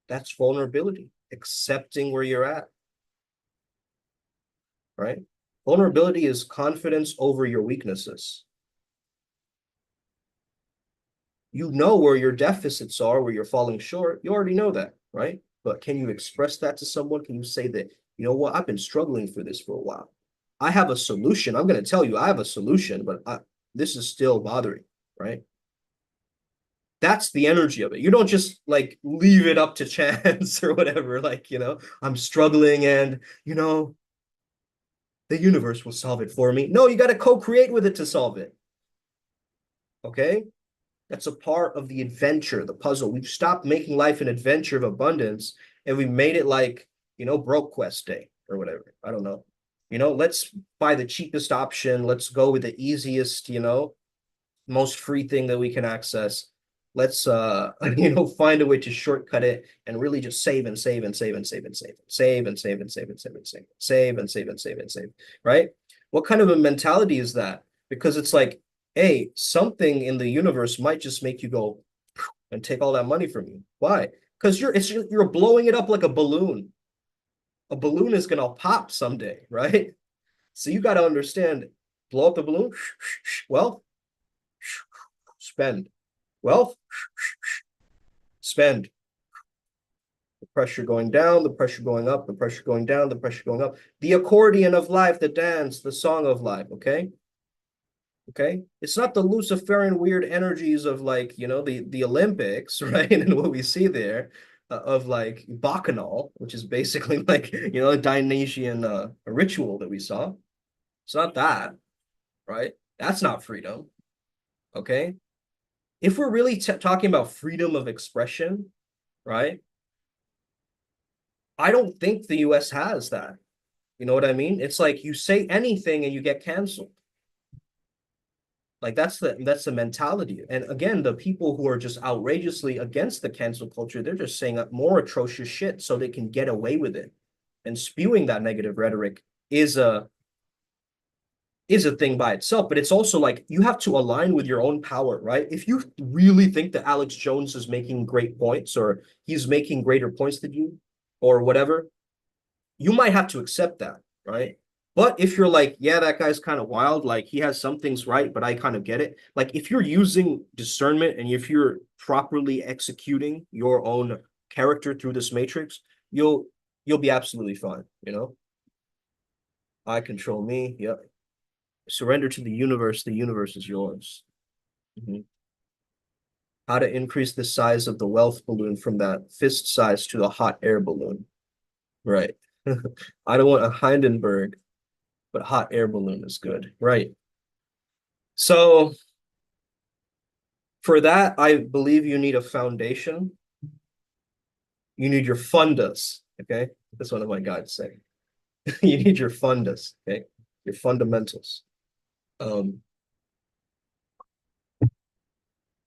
That's vulnerability. accepting where you're at, right? Vulnerability is confidence over your weaknesses. You know where your deficits are, where you're falling short. You already know that, right? But can you express that to someone? Can you say that, you know what, I've been struggling for this for a while. I have a solution. I'm going to tell you, I have a solution, but this is still bothering, right? That's the energy of it. You don't just like leave it up to chance or whatever. Like, I'm struggling and, the universe will solve it for me. No, you got to co-create with it to solve it. Okay? That's a part of the adventure, the puzzle. We've stopped making life an adventure of abundance and we made it like, broke quest day or whatever. I don't know. Let's buy the cheapest option. Let's go with the easiest, most free thing that we can access. Let's find a way to shortcut it and really just save and save and save and save and save, save and save and save and save and save, save and save and save and save, right? What kind of a mentality is that? Because it's like, hey, something in the universe might just make you go and take all that money from you. Why? Because you're blowing it up like a balloon. A balloon is gonna pop someday, right? So you got to understand, blow up the balloon, wealth, spend, wealth, spend. The pressure going down, the pressure going up, the pressure going down, the pressure going up. The accordion of life, the dance, the song of life, okay? Okay? It's not the Luciferian weird energies of like, the Olympics, right? And what we see there of like Bacchanal, which is basically like, a Dionysian ritual that we saw. It's not that, right? That's not freedom, okay? If we're really talking about freedom of expression, right? I don't think the US has that. You know what I mean? It's like you say anything and you get canceled. Like that's the mentality. And again, the people who are just outrageously against the cancel culture, they're just saying more atrocious shit so they can get away with it. And spewing that negative rhetoric is a thing by itself, but it's also like you have to align with your own power, right? If you really think that Alex Jones is making great points or he's making greater points than you or whatever, you might have to accept that, right? But if you're like, yeah, that guy's kind of wild, like he has some things right, but I kind of get it. Like if you're using discernment and if you're properly executing your own character through this matrix, you'll be absolutely fine, I control me. Yep. Surrender to the universe is yours. Mhm. How to increase the size of the wealth balloon from that fist size to a hot air balloon. Right. I don't want a Hindenburg, but hot air balloon is good. Right. So for that, I believe you need a foundation. You need your fundus. Okay. That's one of my guides say. You need your fundus. Okay. Your fundamentals. Um,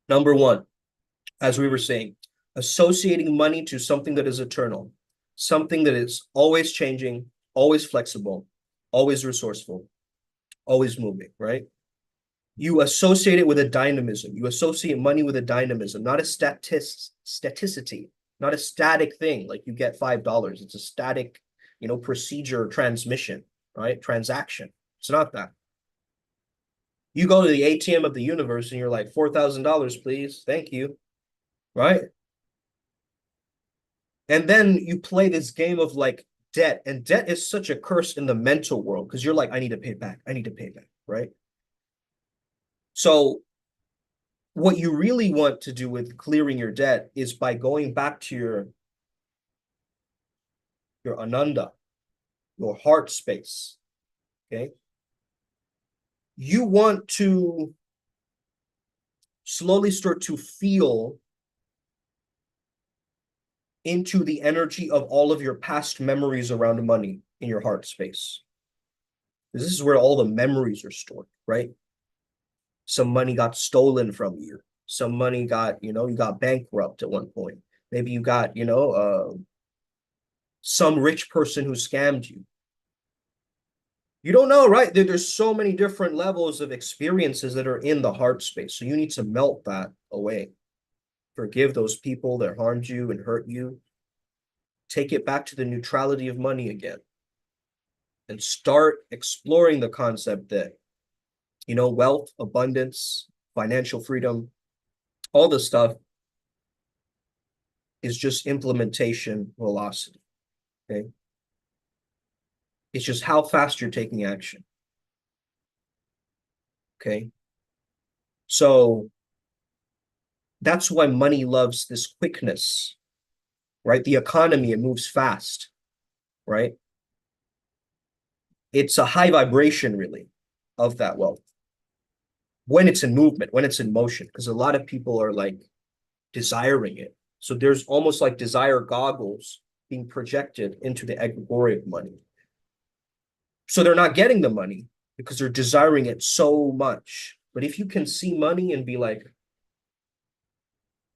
Number one, as we were saying, associating money to something that is eternal, something that is always changing, always flexible, always resourceful, always moving, right? You associate it with a dynamism. You associate money with a dynamism, not a staticity, not a static thing. Like you get $5. It's a static, procedure transmission, right? Transaction. It's not that. You go to the ATM of the universe and you're like, $4,000, please. Thank you. Right? And then you play this game of like debt, and debt is such a curse in the mental world because you're like, I need to pay it back. I need to pay it back. Right? So what you really want to do with clearing your debt is by going back to your ananda, your heart space. Okay. You want to slowly start to feel into the energy of all of your past memories around money in your heart space. This is where all the memories are stored, right? Some money got stolen from you. Some money got, you got bankrupt at one point. Maybe you got, some rich person who scammed you. You don't know, right? There's so many different levels of experiences that are in the heart space. So you need to melt that away. Forgive those people that harmed you and hurt you. take it back to the neutrality of money again and start exploring the concept that, wealth, abundance, financial freedom, all this stuff is just implementation velocity. Okay. It's just how fast you're taking action. Okay. So that's why money loves this quickness, right? The economy, it moves fast, right? It's a high vibration, really, of that wealth when it's in movement, when it's in motion, because a lot of people are like desiring it. So there's almost like desire goggles being projected into the egregore of money. So they're not getting the money because they're desiring it so much. But if you can see money and be like,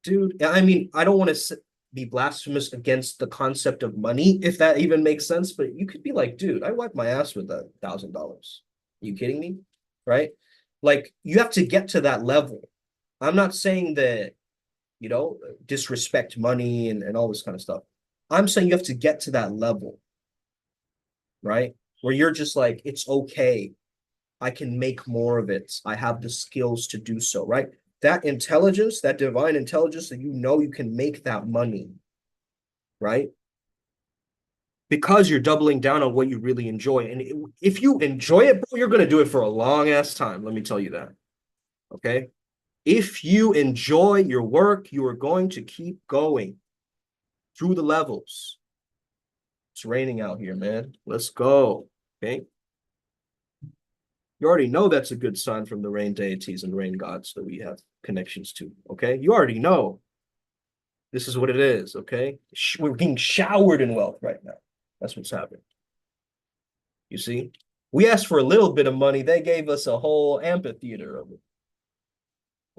dude, I mean, I don't want to be blasphemous against the concept of money, if that even makes sense, but you could be like, dude, I wiped my ass with $1,000. You kidding me? Right? Like, you have to get to that level. I'm not saying that, disrespect money and all this kind of stuff. I'm saying you have to get to that level, right? Where you're just like, it's okay. I can make more of it. I have the skills to do so, right? That intelligence, that divine intelligence that you can make that money, right? Because you're doubling down on what you really enjoy. And if you enjoy it, bro, you're going to do it for a long ass time. Let me tell you that. Okay. If you enjoy your work, you are going to keep going through the levels. It's raining out here, man. Let's go. Okay. You already know that's a good sign from the rain deities and rain gods that we have connections to. Okay. You already know. This is what it is. Okay. We're being showered in wealth right now. That's what's happening. You see, we asked for a little bit of money. They gave us a whole amphitheater of it.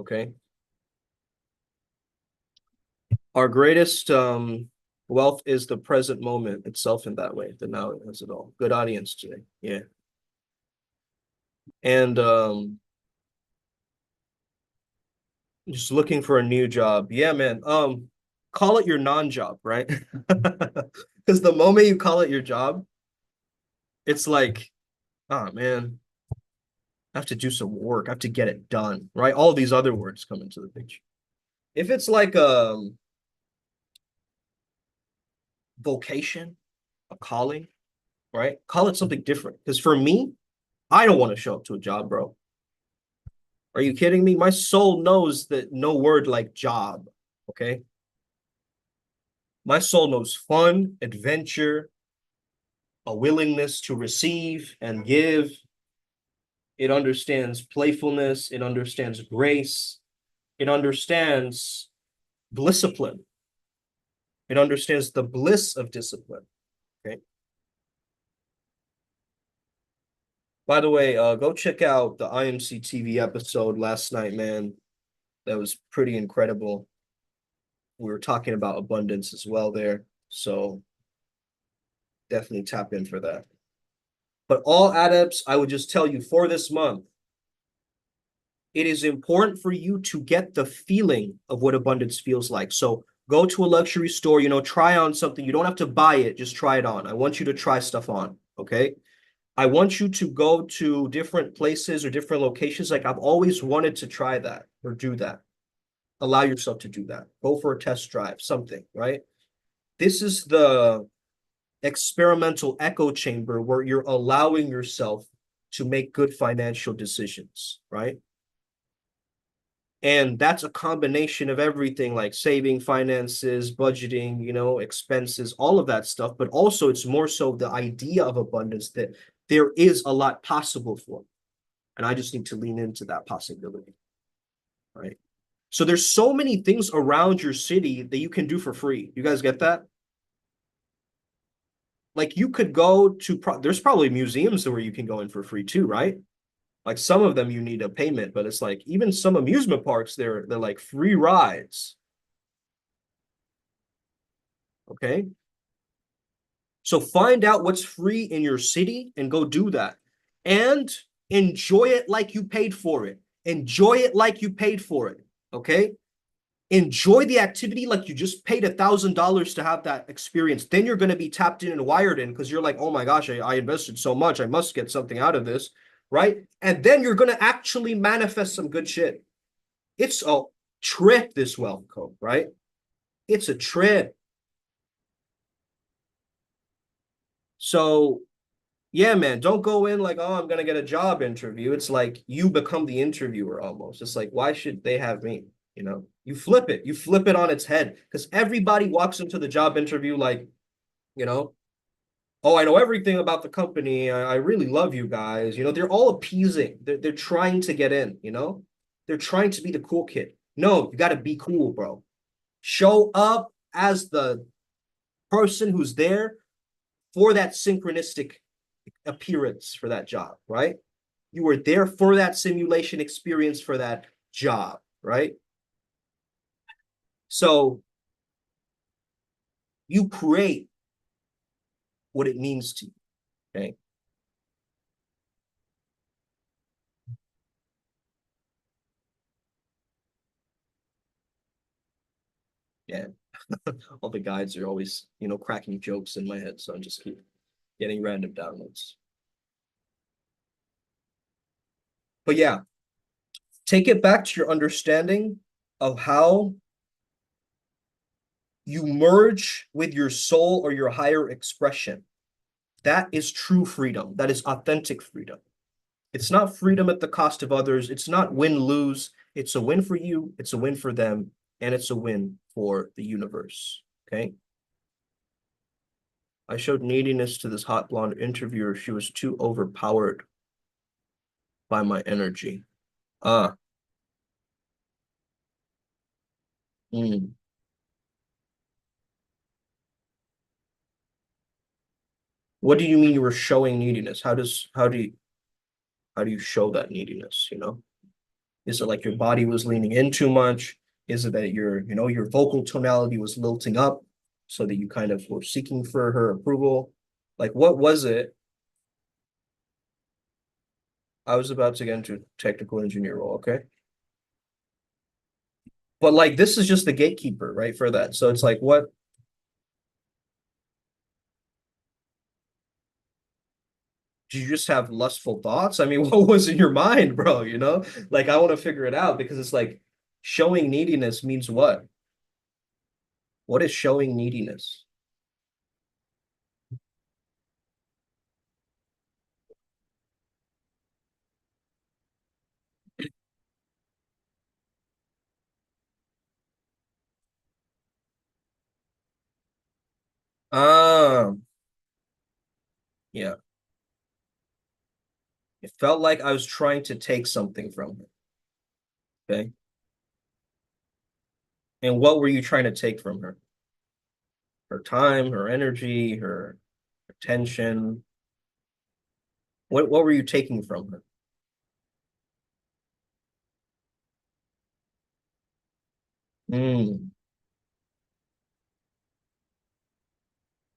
Okay. Our greatest wealth is the present moment itself in that way. The now it has it all. Good audience today. Yeah. And just looking for a new job. Yeah, man. Call it your non-job, right? Because the moment you call it your job, it's like, oh man, I have to do some work. I have to get it done, right? All these other words come into the picture. If it's like a vocation, a calling, right? Call it something different. Because for me, I don't want to show up to a job, bro. Are you kidding me? My soul knows that no word like job, okay? My soul knows fun, adventure, a willingness to receive and give. It understands playfulness. It understands grace. It understands discipline. It understands the bliss of discipline, okay? By the way, go check out the IMC TV episode last night, man. That was pretty incredible. We were talking about abundance as well there. So definitely tap in for that. But all adepts, I would just tell you for this month, it is important for you to get the feeling of what abundance feels like. So go to a luxury store, try on something. You don't have to buy it, just try it on. I want you to try stuff on, okay? I want you to go to different places or different locations. Like I've always wanted to try that or do that. Allow yourself to do that. Go for a test drive, something, right? This is the experimental echo chamber where you're allowing yourself to make good financial decisions, right? And that's a combination of everything like saving, finances, budgeting, expenses, all of that stuff. But also it's more so the idea of abundance that there is a lot possible for. And I just need to lean into that possibility, right? So there's so many things around your city that you can do for free. You guys get that? Like you could go to, there's probably museums where you can go in for free too, right? Like some of them you need a payment, but it's like even some amusement parks, they're like free rides. Okay. So find out what's free in your city and go do that. And enjoy it like you paid for it. Enjoy it like you paid for it. Okay. enjoy the activity like you just paid $1,000 to have that experience. Then you're going to be tapped in and wired in because you're like, oh my gosh, I invested so much. I must get something out of this, right? And then you're going to actually manifest some good shit. It's a trip, this wealth code, right? It's a trip. So yeah, man, don't go in like, oh, I'm gonna get a job interview. It's like you become the interviewer almost. It's like, why should they have me? You know, you flip it on its head because everybody walks into the job interview like, you know, oh, I know everything about the company. I really love you guys. You know, they're all appeasing. They're trying to get in, you know, they're trying to be the cool kid. No, you got to be cool, bro. Show up as the person who's there for that synchronistic appearance for that job, right? You were there for that simulation experience for that job, right? So you create what it means to you, okay? Yeah, all the guides are always, you know, cracking jokes in my head, so I just keep getting random downloads. But yeah, take it back to your understanding of how you merge with your soul or your higher expression. That is true freedom. That is authentic freedom. It's not freedom at the cost of others. It's not win-lose. It's a win for you, it's a win for them, and it's a win for the universe. Okay. I showed neediness to this hot blonde interviewer. She was too overpowered by my energy. Ah, mm. What do you mean you were showing neediness? How do you show that neediness, you know? Is it like your body was leaning in too much? Is it that your vocal tonality was lilting up so that you kind of were seeking for her approval? Like, what was it? I was about to get into technical engineer role, okay? But like, this is just the gatekeeper, right, for that. So it's like, what do you just have lustful thoughts? I mean, what was in your mind, bro? You know, like, I want to figure it out because it's like showing neediness means what? What is showing neediness? Um, yeah. It felt like I was trying to take something from her. Okay. And what were you trying to take from her? Her time, her energy, her attention. What were you taking from her? Mm.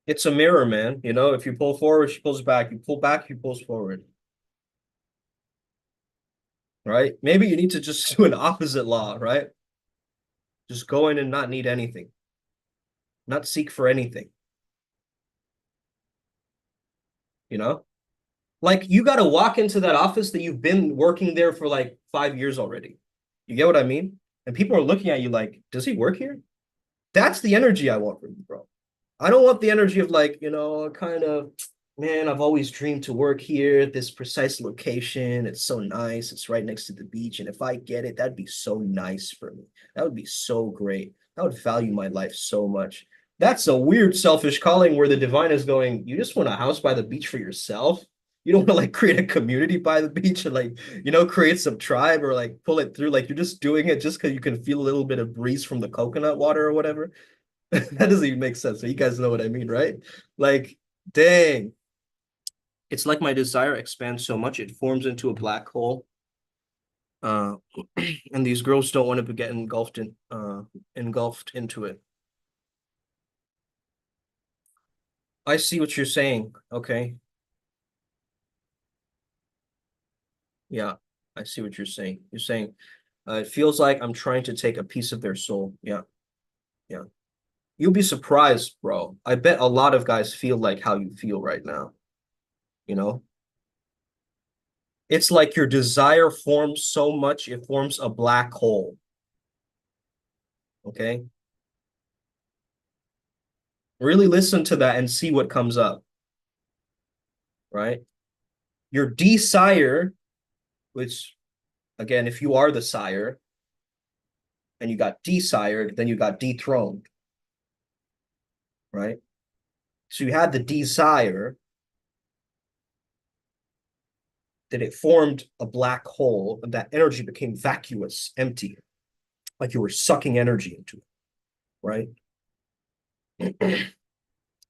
It's a mirror, man. You know, if you pull forward, she pulls back. You pull back, she pulls forward. Right? Maybe you need to just do an opposite law, right? Just go in and not need anything, not seek for anything, you know? Like you got to walk into that office that you've been working there for like 5 years already. You get what I mean? And people are looking at you like, does he work here? That's the energy I want from you, bro. I don't want the energy of like, kind of, man, I've always dreamed to work here, this precise location. It's so nice. It's right next to the beach. And if I get it, that'd be so nice for me. That would be so great. I would value my life so much. That's a weird selfish calling where the divine is going, you just want a house by the beach for yourself. You don't want to like create a community by the beach and like, create some tribe or like pull it through. Like you're just doing it just because you can feel a little bit of breeze from the coconut water or whatever. That doesn't even make sense. So you guys know what I mean, right? Like, dang. It's like my desire expands so much it forms into a black hole. Uh, and these girls don't want to get engulfed into it. I see what you're saying. Okay. Yeah, I see what you're saying. You're saying It feels like I'm trying to take a piece of their soul. Yeah, yeah. You'll be surprised, bro. I bet a lot of guys feel like how you feel right now, you know? It's like your desire forms so much, it forms a black hole, okay? Really listen to that and see what comes up, right? Your desire, which again, if you are the sire and you got desired, then you got dethroned, right? So you had the desire, that it formed a black hole, and that energy became vacuous, empty, like you were sucking energy into it, right?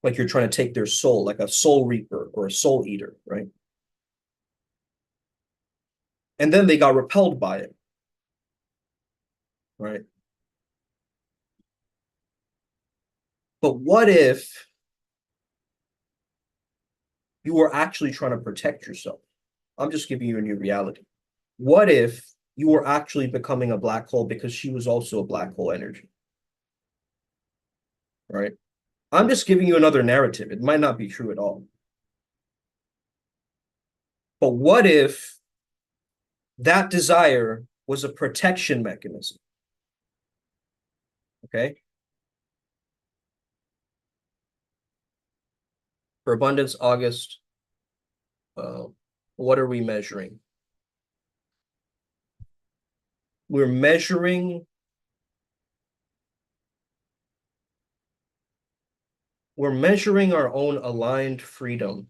Like you're trying to take their soul, like a soul reaper or a soul eater, right? And then they got repelled by it, right? But what if you were actually trying to protect yourself? I'm just giving you a new reality. What if you were actually becoming a black hole because she was also a black hole energy, right? I'm just giving you another narrative. It might not be true at all. But what if that desire was a protection mechanism? Okay. For abundance, August, uh, what are we measuring? We're measuring we're measuring our own aligned freedom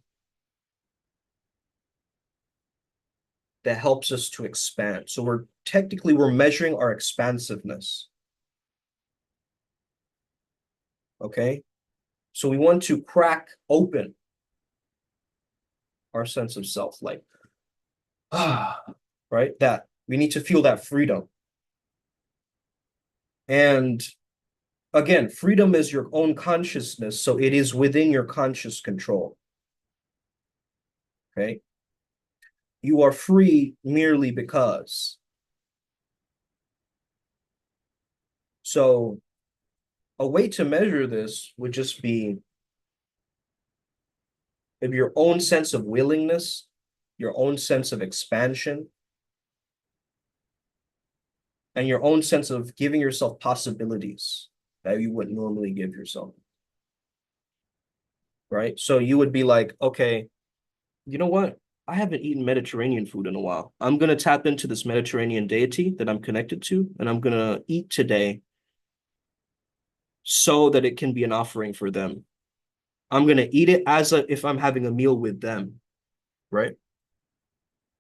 that helps us to expand. So we're measuring our expansiveness. Okay. So we want to crack open our sense of self, like, right? That we need to feel that freedom. And again, freedom is your own consciousness, so it is within your conscious control. Okay. You are free merely because. So a way to measure this would just be if your own sense of willingness, your own sense of expansion, and your own sense of giving yourself possibilities that you wouldn't normally give yourself. Right? So you would be like, okay, you know what? I haven't eaten Mediterranean food in a while. I'm going to tap into this Mediterranean deity that I'm connected to, and I'm going to eat today so that it can be an offering for them. I'm going to eat it as if I'm having a meal with them, right?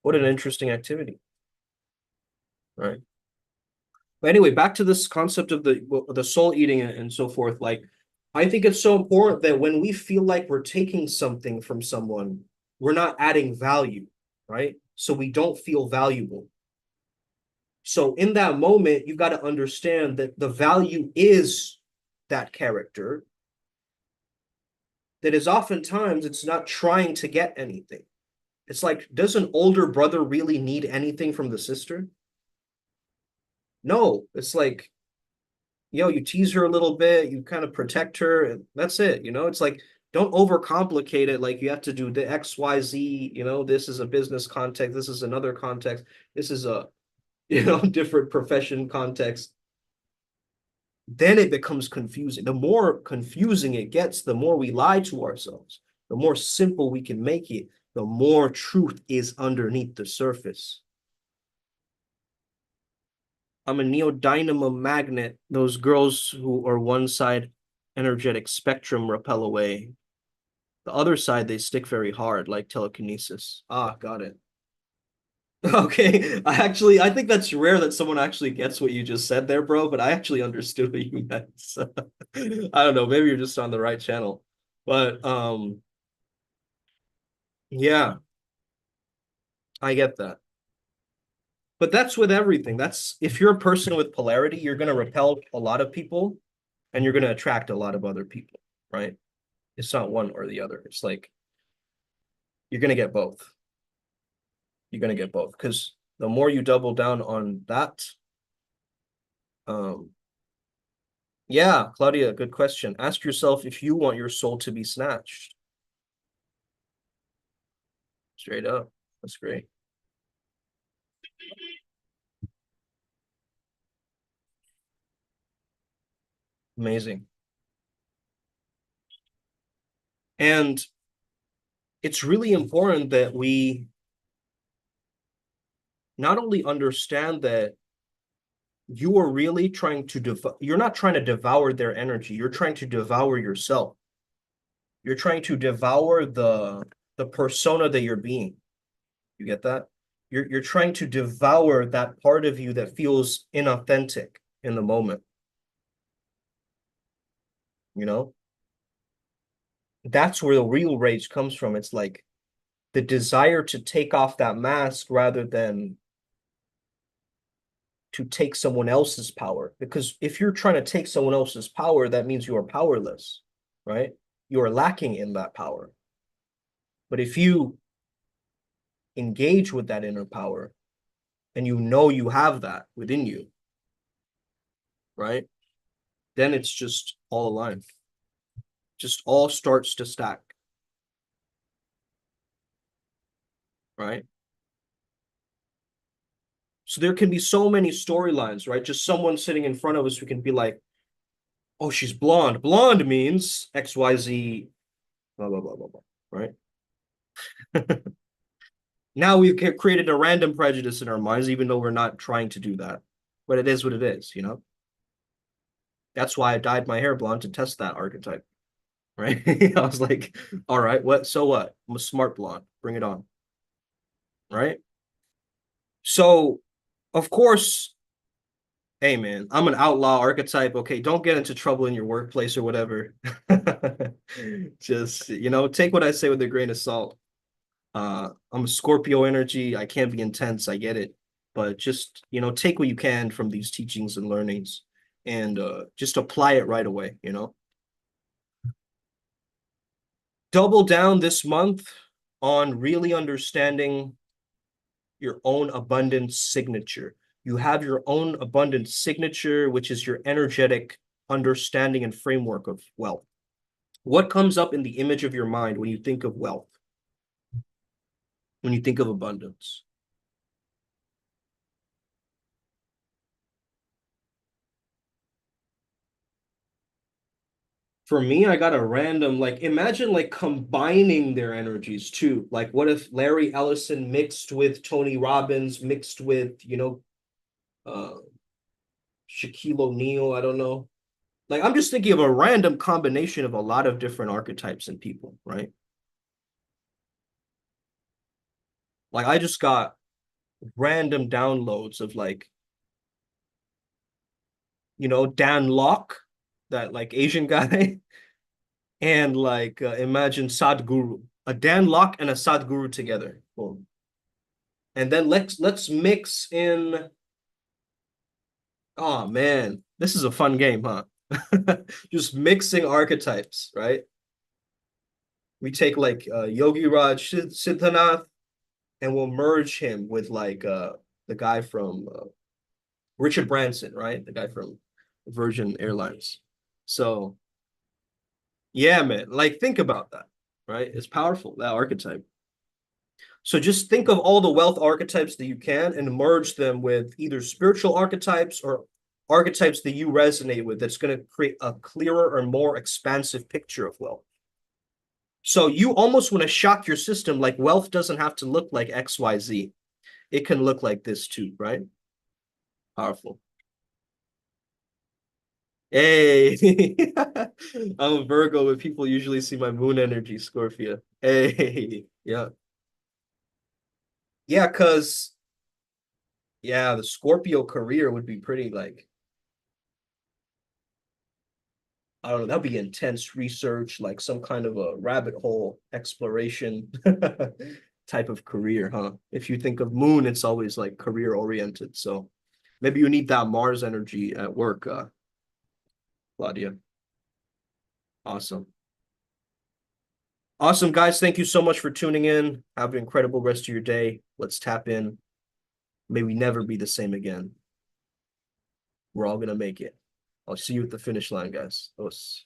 What an interesting activity, right? But anyway, back to this concept of the soul eating and so forth. Like, I think it's so important that when we feel like we're taking something from someone, we're not adding value, right? So we don't feel valuable. So in that moment, you got to understand that the value is that character. That is oftentimes it's not trying to get anything. It's like, does an older brother really need anything from the sister? No, it's like, you tease her a little bit, you kind of protect her, and that's it. It's like, don't overcomplicate it. Like you have to do the XYZ, this is a business context, this is another context, this is a, different profession context. Then it becomes confusing. The more confusing it gets, the more we lie to ourselves, the more simple we can make it, the more truth is underneath the surface. I'm a neodymium magnet. Those girls who are one side energetic spectrum repel away. The other side, they stick very hard, like telekinesis. Ah, got it. Okay, I think that's rare that someone actually gets what you just said there, bro, but I actually understood what you meant. So, I don't know, maybe you're just on the right channel. But yeah, I get that. But that's with everything. That's if you're a person with polarity, you're going to repel a lot of people and you're going to attract a lot of other people, right? It's not one or the other. It's like you're going to get both. You're going to get both because the more you double down on that, Um, yeah, Claudia, good question. Ask yourself if you want your soul to be snatched. Straight up. That's great. Amazing. And it's really important that we not only understand that you are really trying to you're not trying to devour their energy, you're trying to devour yourself. You're trying to devour the persona that you're being. You get that? You're trying to devour that part of you that feels inauthentic in the moment, you know? That's where the real rage comes from. It's like the desire to take off that mask rather than to take someone else's power. Because if you're trying to take someone else's power, that means you are powerless, right? You are lacking in that power. But if you engage with that inner power and you know you have that within you, right? Then it's just all aligned. Just all starts to stack, right? So there can be so many storylines, right? Just someone sitting in front of us who can be like, oh, she's blonde. Blonde means XYZ, blah, blah, blah, blah, blah, right? Now we've created a random prejudice in our minds, even though we're not trying to do that. But it is what it is, you know? That's why I dyed my hair blonde to test that archetype, right? I was like, all right, what? So what? I'm a smart blonde. Bring it on, right? So, of course, hey man, I'm an outlaw archetype. Okay, don't get into trouble in your workplace or whatever. Just, take what I say with a grain of salt. I'm a Scorpio energy. I can be intense. I get it. But just, take what you can from these teachings and learnings and just apply it right away. Double down this month on really understanding your own abundance signature. You have your own abundance signature, which is your energetic understanding and framework of wealth. What comes up in the image of your mind when you think of wealth, when you think of abundance? For me, I got a random, like, imagine like combining their energies too. Like, what if Larry Ellison mixed with Tony Robbins, mixed with, uh, Shaquille O'Neal? I don't know. Like, I'm just thinking of a random combination of a lot of different archetypes and people, right? Like, I just got random downloads of like, Dan Locke, that like Asian guy, and like imagine Sadhguru, a Dan Locke and a Sadhguru together. Boom. And then let's mix in. Oh man, this is a fun game, huh? Just mixing archetypes, right? We take like Yogi Raj Siddhanath and we'll merge him with like the guy from Richard Branson, right? The guy from Virgin Airlines. So yeah, man, like think about that, right? It's powerful, that archetype. So just think of all the wealth archetypes that you can and merge them with either spiritual archetypes or archetypes that you resonate with that's going to create a clearer or more expansive picture of wealth. So you almost want to shock your system like wealth doesn't have to look like XYZ. It can look like this too, right? Powerful. Hey, I'm a Virgo, but people usually see my moon energy, Scorpio. Hey, yeah. Yeah, because yeah, the Scorpio career would be pretty like, I don't know, that'd be intense research, like some kind of a rabbit hole exploration type of career, huh? If you think of moon, it's always like career oriented. So maybe you need that Mars energy at work, Claudia. Awesome. Awesome, guys. Thank you so much for tuning in. Have an incredible rest of your day. Let's tap in. May we never be the same again. We're all gonna make it. I'll see you at the finish line, guys. Os.